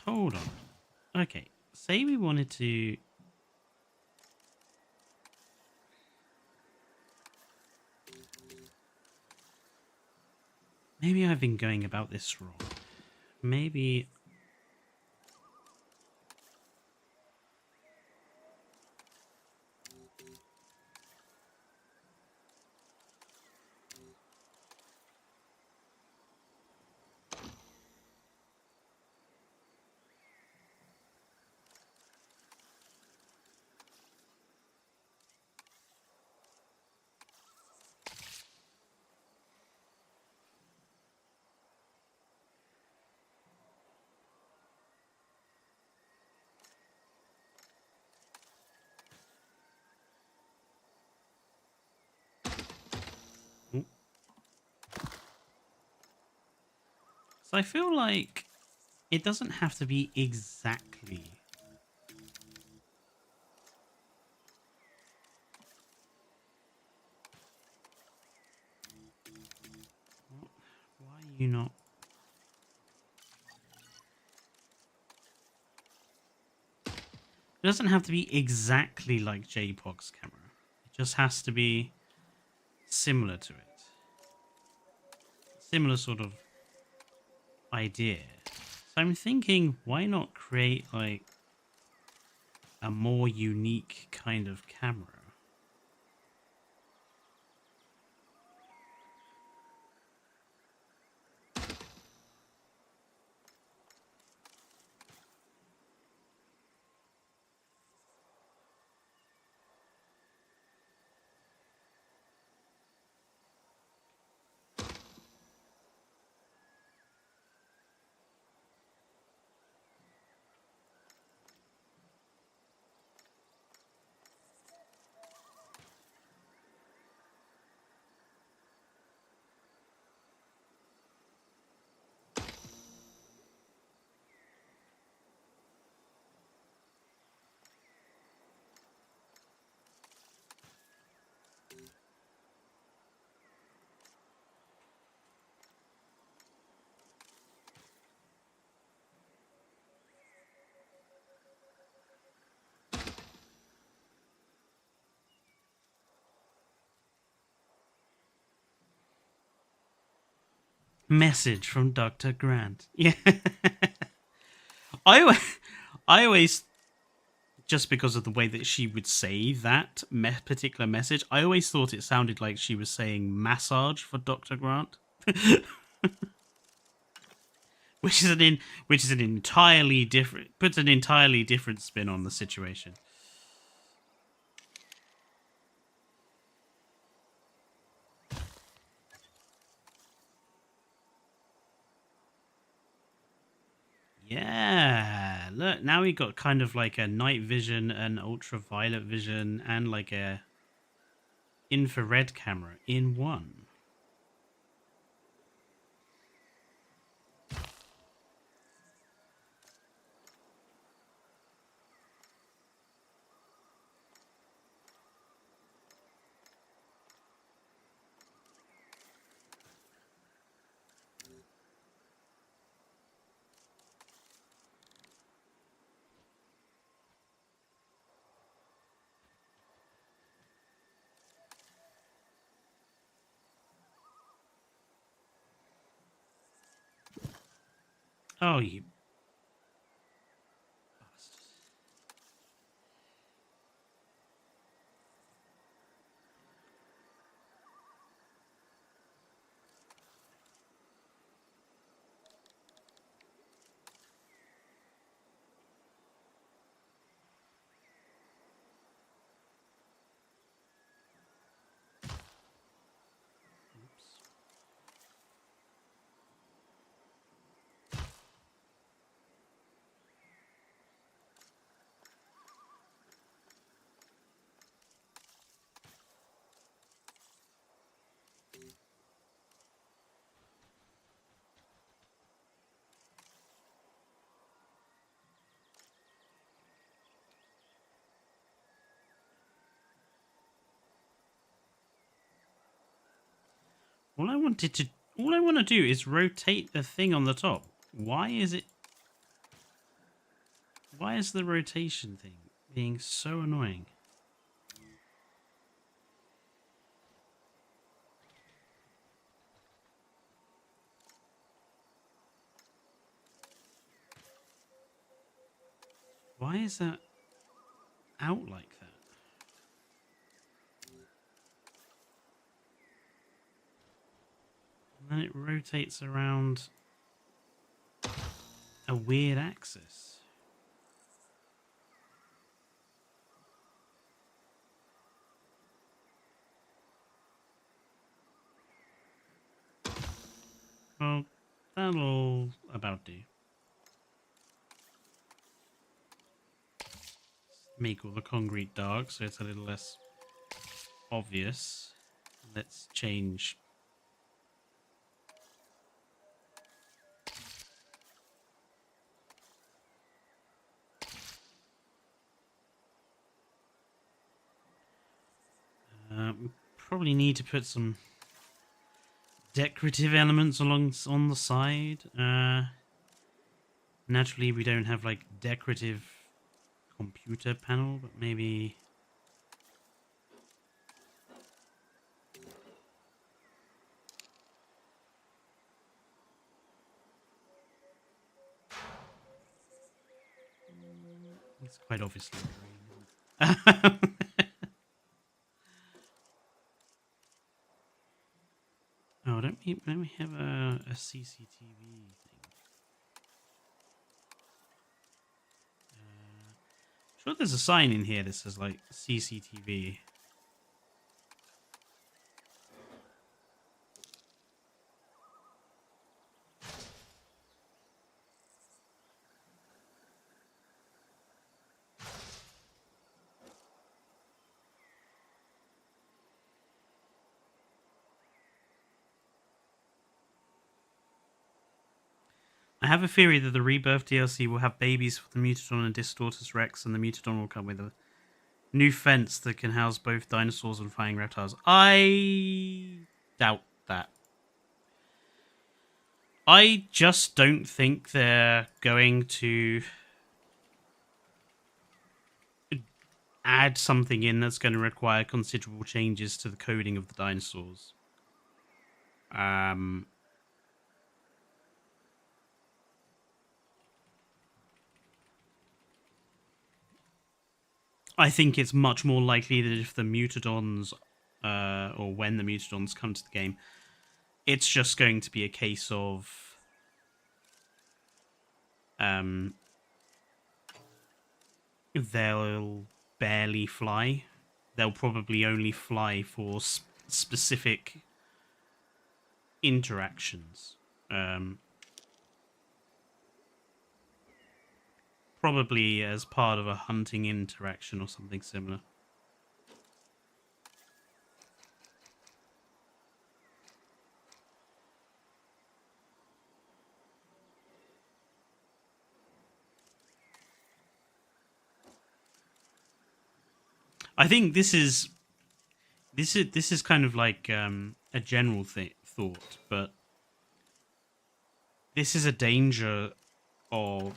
Hold on. Okay, say we wanted to... Maybe I've been going about this wrong. Maybe... So I feel like it doesn't have to be exactly... Why are you not... It doesn't have to be exactly like JPOG's camera. It just has to be similar to it. Similar sort of idea. So I'm thinking, why not create like a more unique kind of camera? Message from Dr. Grant. Yeah. I always, I always, just because of the way that she would say that particular message, I always thought it sounded like she was saying massage for Dr. Grant. which is an entirely different, puts an entirely different spin on the situation. Yeah, look, now we got kind of like a night vision, an ultraviolet vision, and like a infrared camera in one. Oh, you bastard. Oops. All I want to do is rotate the thing on the top. Why is the rotation thing being so annoying? Why is that out like that? And then it rotates around a weird axis. Well, that'll about do. Make all the concrete dark so it's a little less obvious. Let's change. Probably need to put some decorative elements on the side. Naturally, we don't have like decorative computer panel, but maybe. It's quite obviously green. Oh, don't we have a CCTV thing? Sure, there's a sign in here that says like CCTV. I have a theory that the Rebirth DLC will have babies for the Mutadon and Distortus Rex, and the Mutadon will come with a new fence that can house both dinosaurs and flying reptiles. I doubt that. I just don't think they're going to add something in that's going to require considerable changes to the coding of the dinosaurs. I think it's much more likely that if the Mutadons, or when the Mutadons come to the game, it's just going to be a case of they'll barely fly. They'll probably only fly for specific interactions. Probably as part of a hunting interaction or something similar. I think this is kind of like a general thought, but this is a danger of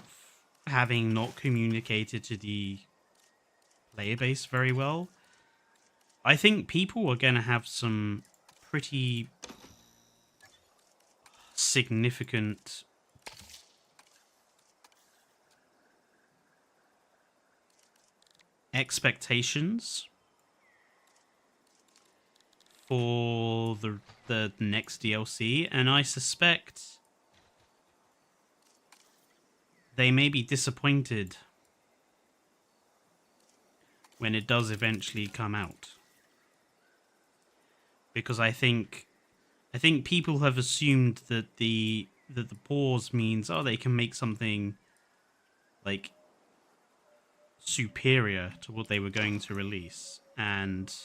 having not communicated to the player base very well. I think people are going to have some pretty significant expectations for the next DLC, and I suspect they may be disappointed when it does eventually come out, because I think people have assumed that the pause means, oh, they can make something like superior to what they were going to release, and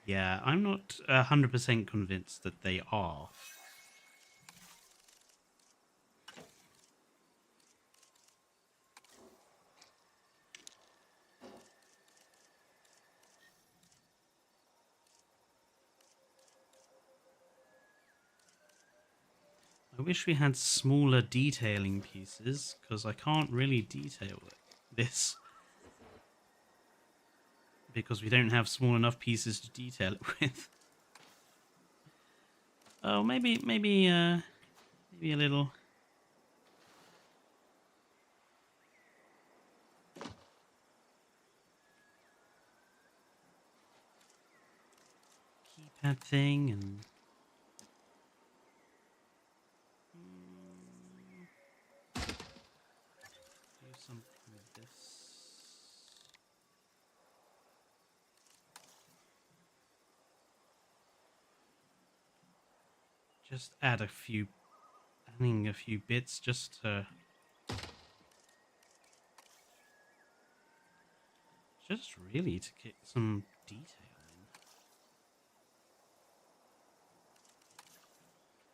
yeah, I'm not 100% convinced that they are. I wish we had smaller detailing pieces, because I can't really detail this. Because we don't have small enough pieces to detail it with. Oh, maybe a little. Keypad thing and. Do something with this. Just adding a few bits just to. Just really to get some detail in.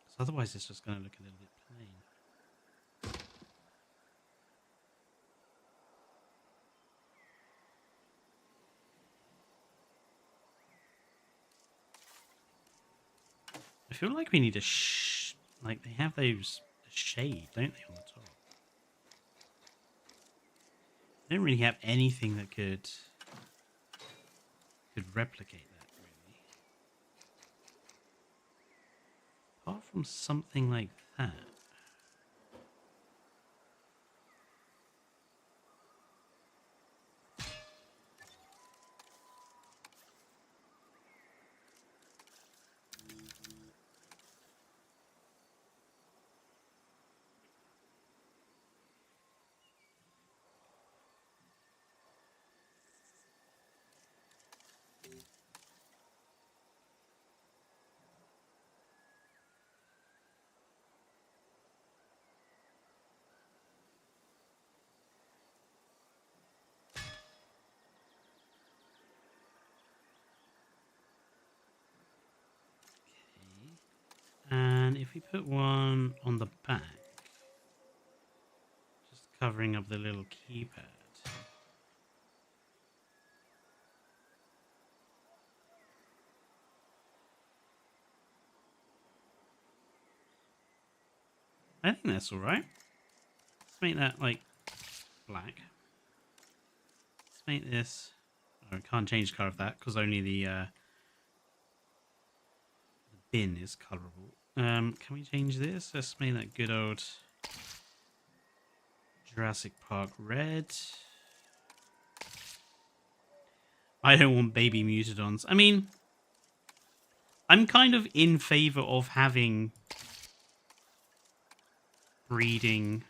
Because otherwise it's just going to look a little bit plain. I feel like we need like they have those shade, don't they, on the top? They don't really have anything that could replicate that, really. Apart from something like that. And if we put one on the back, just covering up the little keypad. I think that's alright. Let's make that like black. Let's make this. Oh, I can't change the color of that because only the bin is colorable. Can we change this? Let's make that good old Jurassic Park red. I don't want baby mutadons. I mean, I'm kind of in favor of having breeding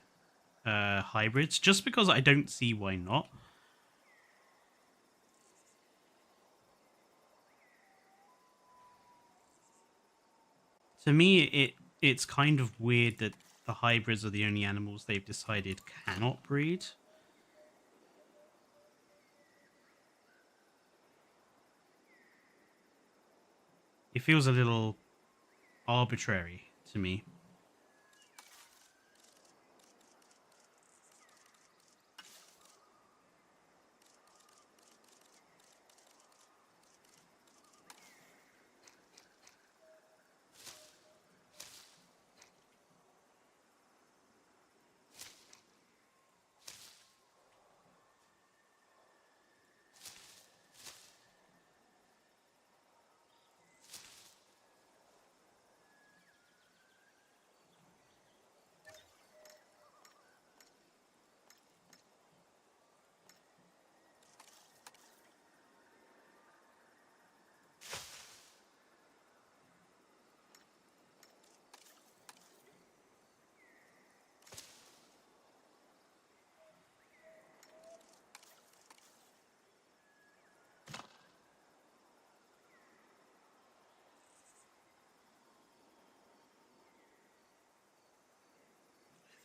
hybrids, just because I don't see why not. To me, it's kind of weird that the hybrids are the only animals they've decided cannot breed. It feels a little arbitrary to me.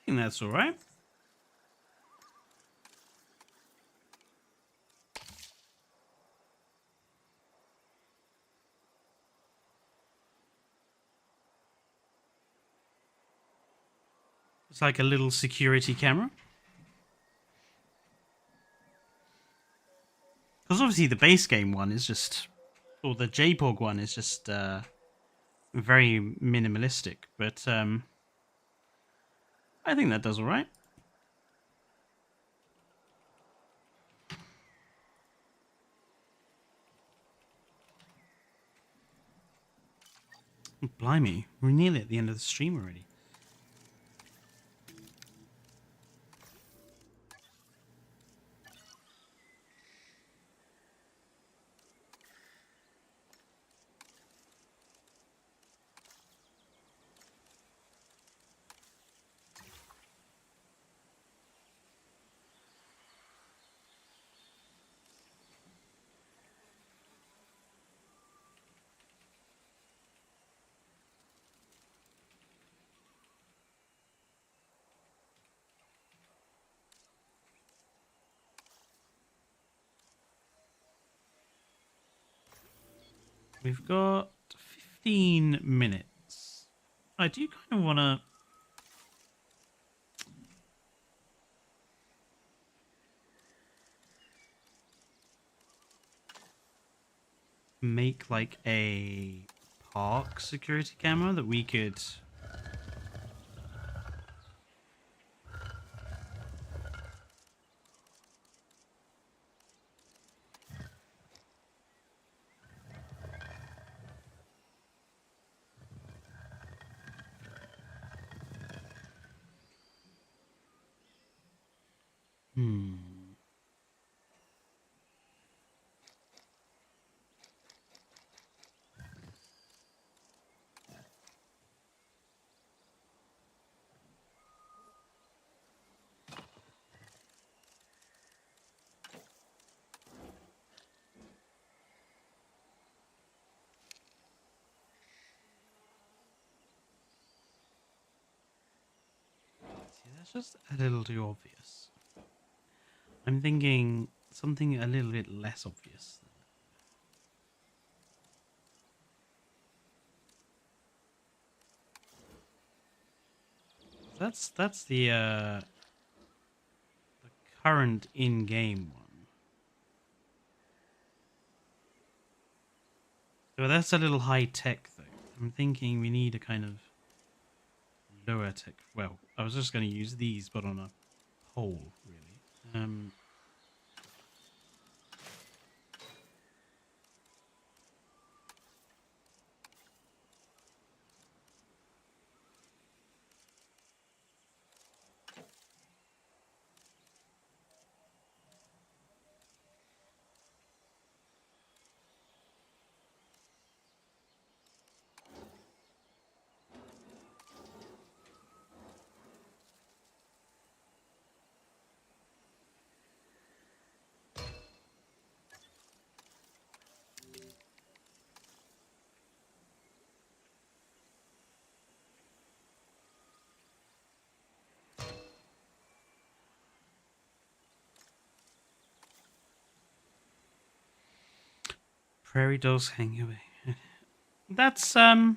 I think that's all right. It's like a little security camera. Because obviously the base game one is just, or the JPOG one is just very minimalistic. But I think that does all right. Blimey, we're nearly at the end of the stream already. We've got 15 minutes. I do kind of want to make like a park security camera that we could see, that's just a little too obvious. I'm thinking something a little bit less obvious. That's the current in-game one. So that's a little high tech though. I'm thinking we need a kind of lower tech. Well, I was just going to use these, but on a pole, really. Prairie dogs hang away. That's that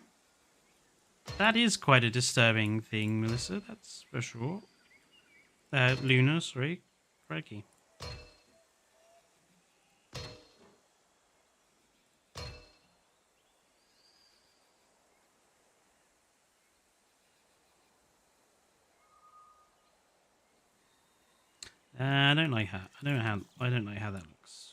is quite a disturbing thing, Melissa. That's for sure. Luna, sorry, crikey. I don't like how. I don't like how that looks.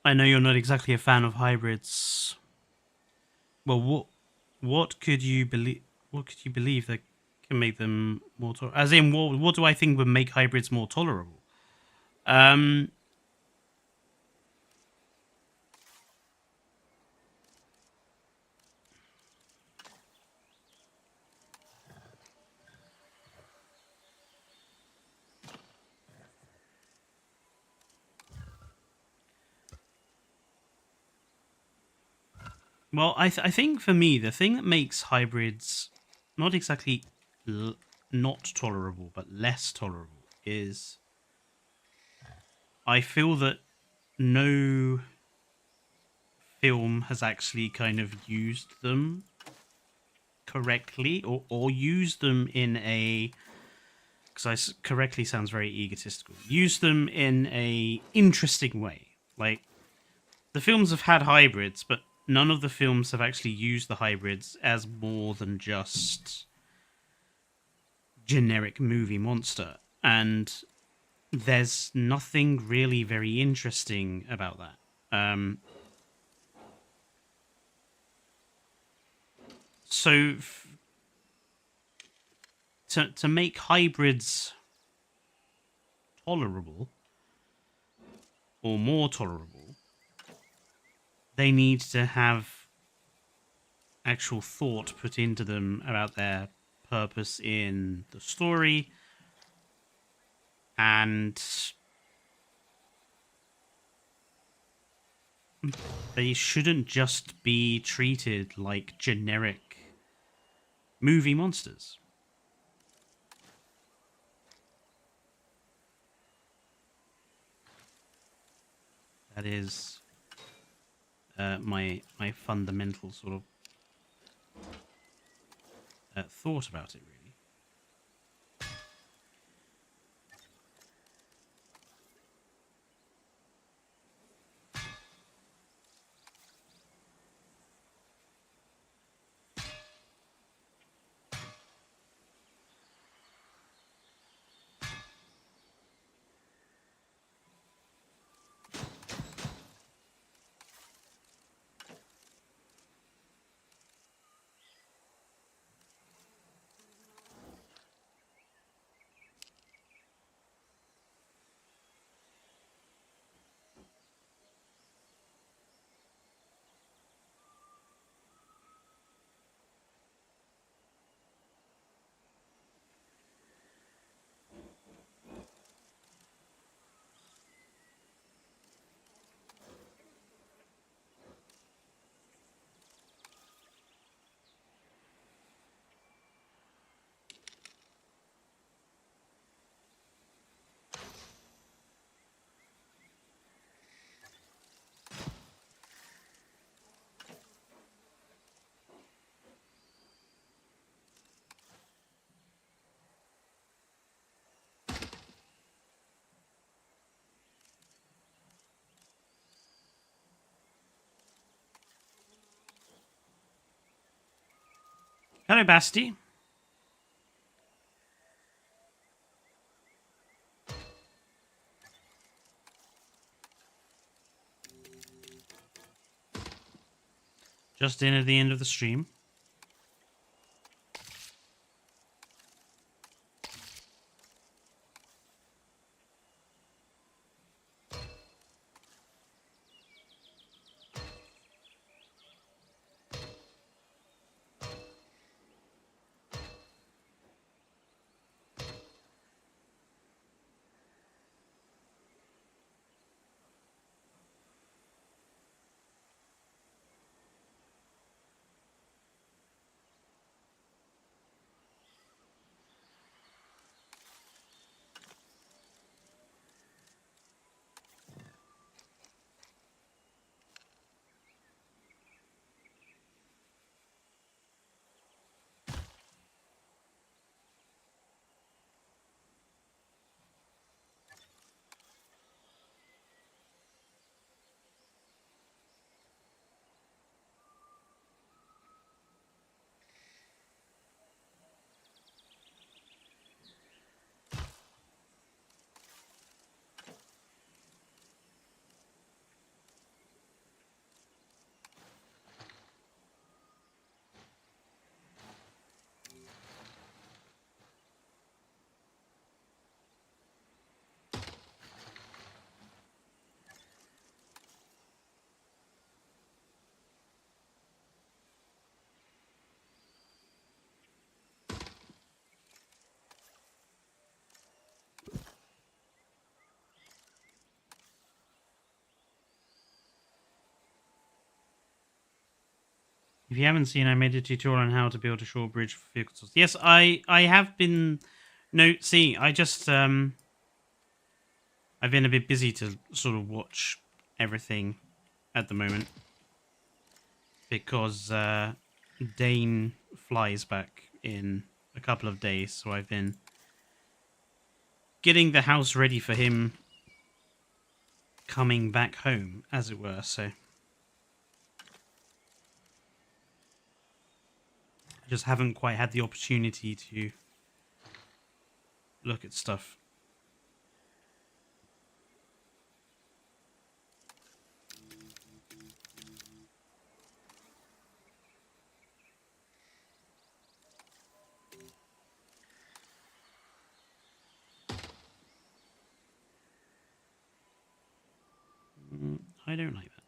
I know you're not exactly a fan of hybrids. Well, what could you believe? What could you believe that can make them more tolerable? As in, what do I think would make hybrids more tolerable? Um, well, I think for me, the thing that makes hybrids not exactly not tolerable, but less tolerable is I feel that no film has actually kind of used them correctly or used them in a because correctly sounds very egotistical. Use them in a interesting way. Like the films have had hybrids, but none of the films have actually used the hybrids as more than just generic movie monster. And there's nothing really very interesting about that. So to make hybrids tolerable or more tolerable, they need to have actual thought put into them about their purpose in the story, and they shouldn't just be treated like generic movie monsters. That is my fundamental sort of thought about it, really. Hello, Basti. Just in at the end of the stream. If you haven't seen, I made a tutorial on how to build a short bridge for vehicles. Yes, I have been. No, see, I just I've been a bit busy to sort of watch everything at the moment because Dane flies back in a couple of days, so I've been getting the house ready for him coming back home, as it were. So I just haven't quite had the opportunity to look at stuff. I don't like that.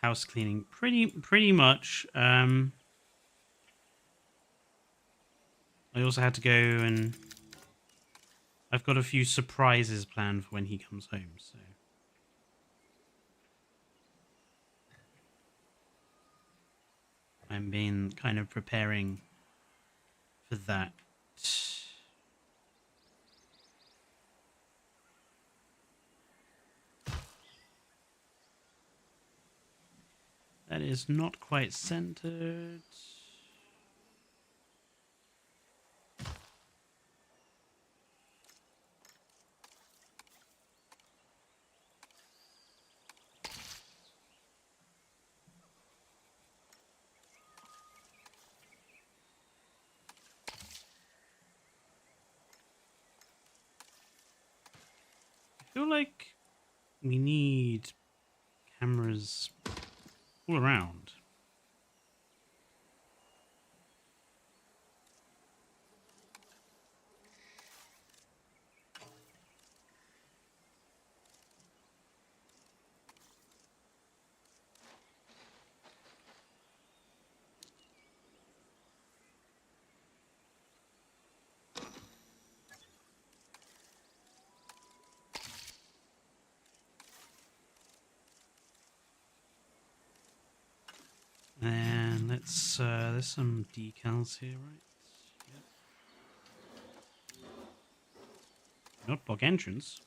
House cleaning, pretty much. I also had to go and I've got a few surprises planned for when he comes home. So I'm been kind of preparing for that. That is not quite centered. I feel like we need cameras all around. And let's, there's some decals here, right? Yep. Not block entrance.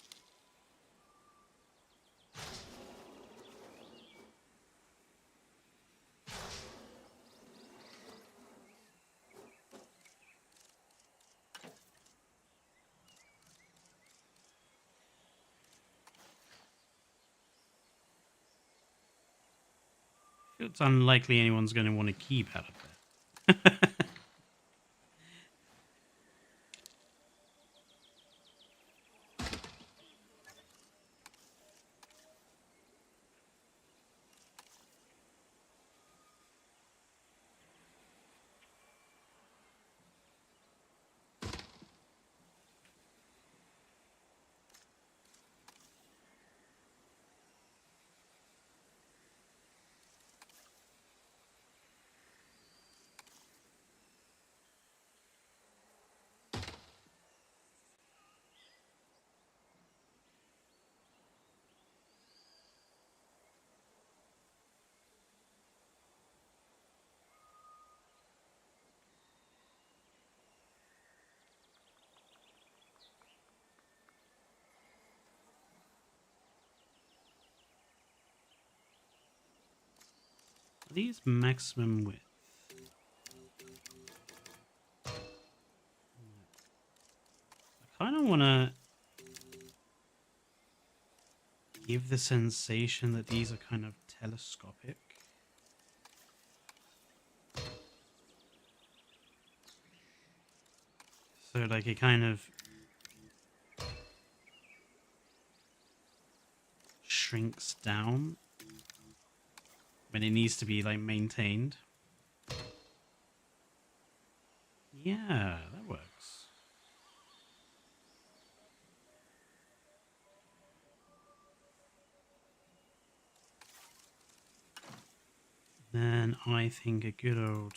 It's unlikely anyone's going to want to keep out of there. Are these maximum width? I kind of want to give the sensation that these are kind of telescopic. So like it kind of shrinks down when it needs to be like maintained. Yeah, that works. Then I think a good old...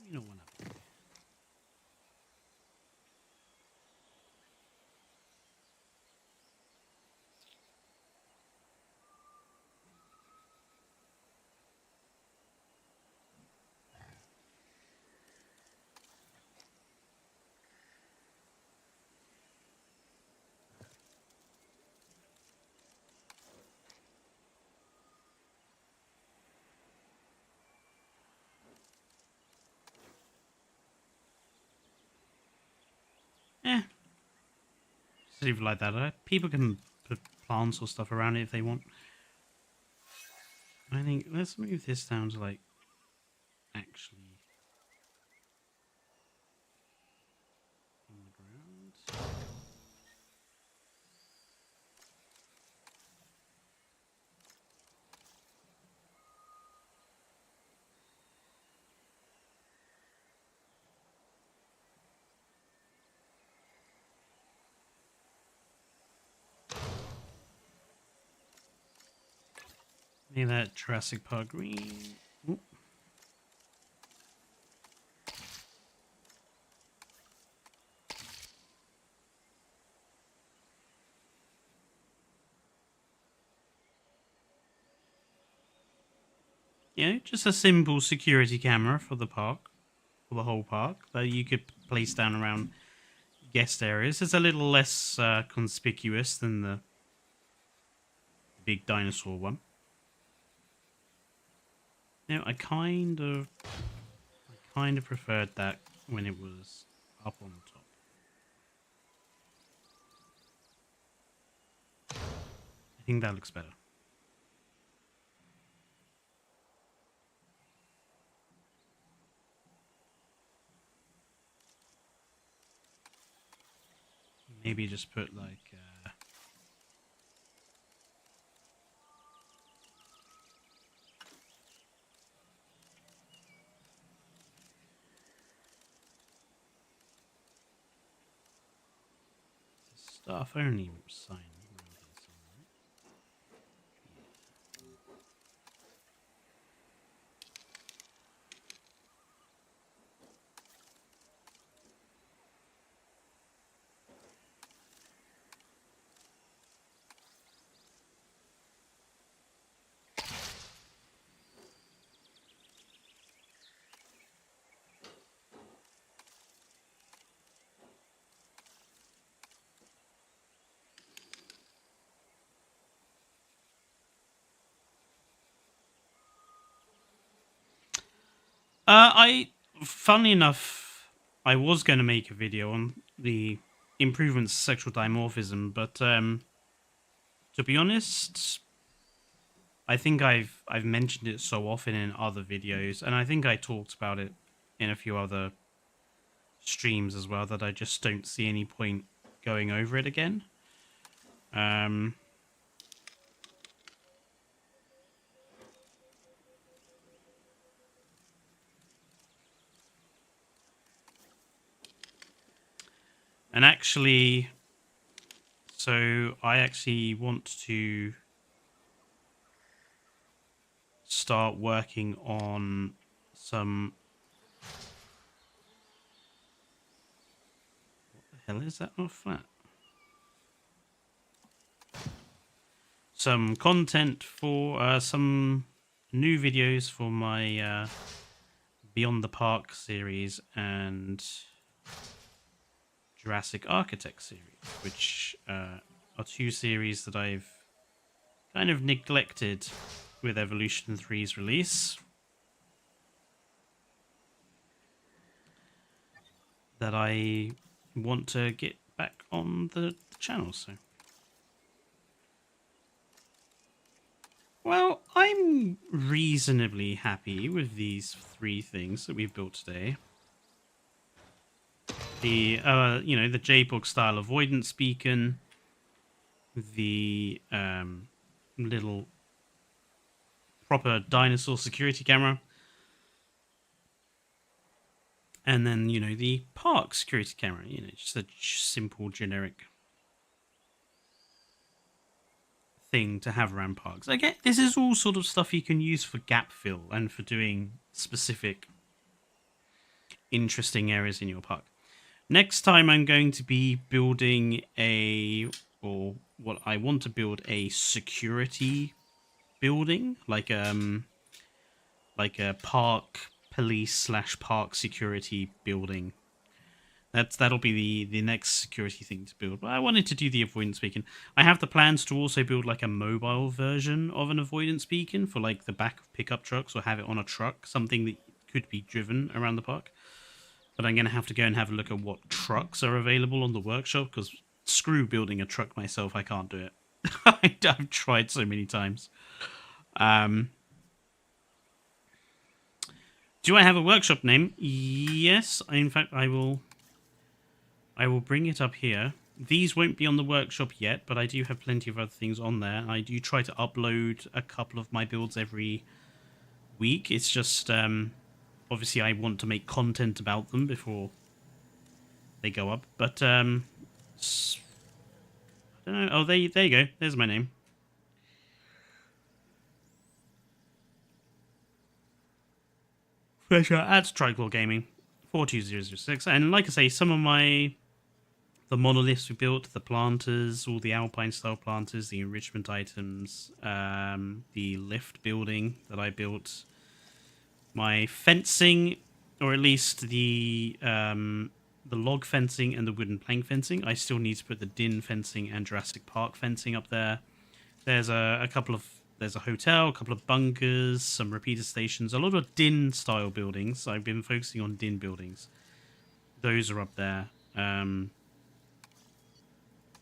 maybe not one up. Eh, just leave it like that. People can put plants or stuff around it if they want. I think let's move this down to like actually on the ground. Make that Jurassic Park green. Ooh. You know, just a simple security camera for the park, for the whole park, that you could place down around guest areas. It's a little less conspicuous than the big dinosaur one. You know, I kind of preferred that when it was up on the top. I think that looks better. Maybe just put like staff only sign. Funnily enough, I was going to make a video on the improvements to sexual dimorphism, but to be honest, I think I've mentioned it so often in other videos, and I think I talked about it in a few other streams as well, that I just don't see any point going over it again. And actually, so I actually want to start working on some... what the hell is that not flat? Some content for some new videos for my Beyond the Park series and Jurassic Architect series, which are two series that I've kind of neglected with Evolution 3's release, that I want to get back on the channel. So, well, I'm reasonably happy with these three things that we've built today. The the JPOG style avoidance beacon, the little proper dinosaur security camera, and then the park security camera. Just a simple generic thing to have around parks. Again, this is all sort of stuff you can use for gap fill and for doing specific interesting areas in your park. Next time I'm going to be building what I want to build a security building, like a park police / park security building. That'll be the next security thing to build. But I wanted to do the avoidance beacon. I have the plans to also build like a mobile version of an avoidance beacon for like the back of pickup trucks, or have it on a truck, something that could be driven around the park. But I'm going to have to go and have a look at what trucks are available on the workshop, because screw building a truck myself, I can't do it. I've tried so many times. Do I have a workshop name? Yes, in fact, I will bring it up here. These won't be on the workshop yet, but I do have plenty of other things on there. I do try to upload a couple of my builds every week. It's just, obviously I want to make content about them before they go up. But, I don't know. Oh, there you go. There's my name. Fletcher at Triclaw Gaming 42006. And like I say, some of the monoliths we built, the planters, all the alpine style planters, the enrichment items, the lift building that I built, my fencing, or at least the log fencing and the wooden plank fencing. I still need to put the din fencing and Jurassic Park fencing up there. There's there's a hotel, a couple of bunkers, some repeater stations, a lot of din style buildings. I've been focusing on din buildings. Those are up there. And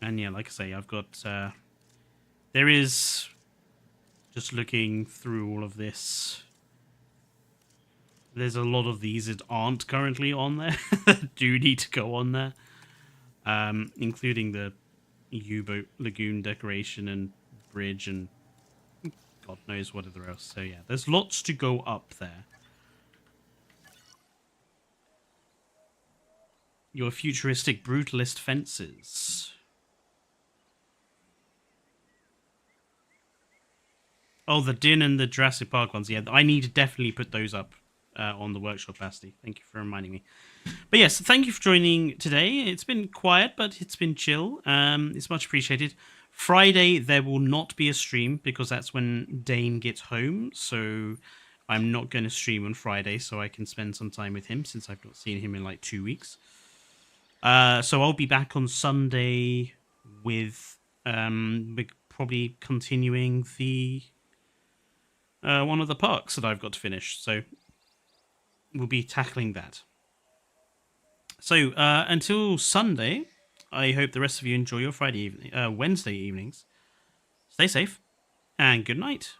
yeah, like I say, I've got, there is, just looking through all of this, there's a lot of these that aren't currently on there, that do need to go on there, including the U-boat lagoon decoration and bridge and God knows what other else. So yeah, there's lots to go up there. Your futuristic brutalist fences. Oh, the Din and the Jurassic Park ones. Yeah, I need to definitely put those up on the workshop, Basti. Thank you for reminding me. But yes, thank you for joining today. It's been quiet, but it's been chill. It's much appreciated. Friday, there will not be a stream because that's when Dane gets home. So I'm not going to stream on Friday so I can spend some time with him since I've not seen him in like 2 weeks. So I'll be back on Sunday with probably continuing the one of the parks that I've got to finish. So we'll be tackling that. So until Sunday, I hope the rest of you enjoy your Wednesday evenings. Stay safe and good night.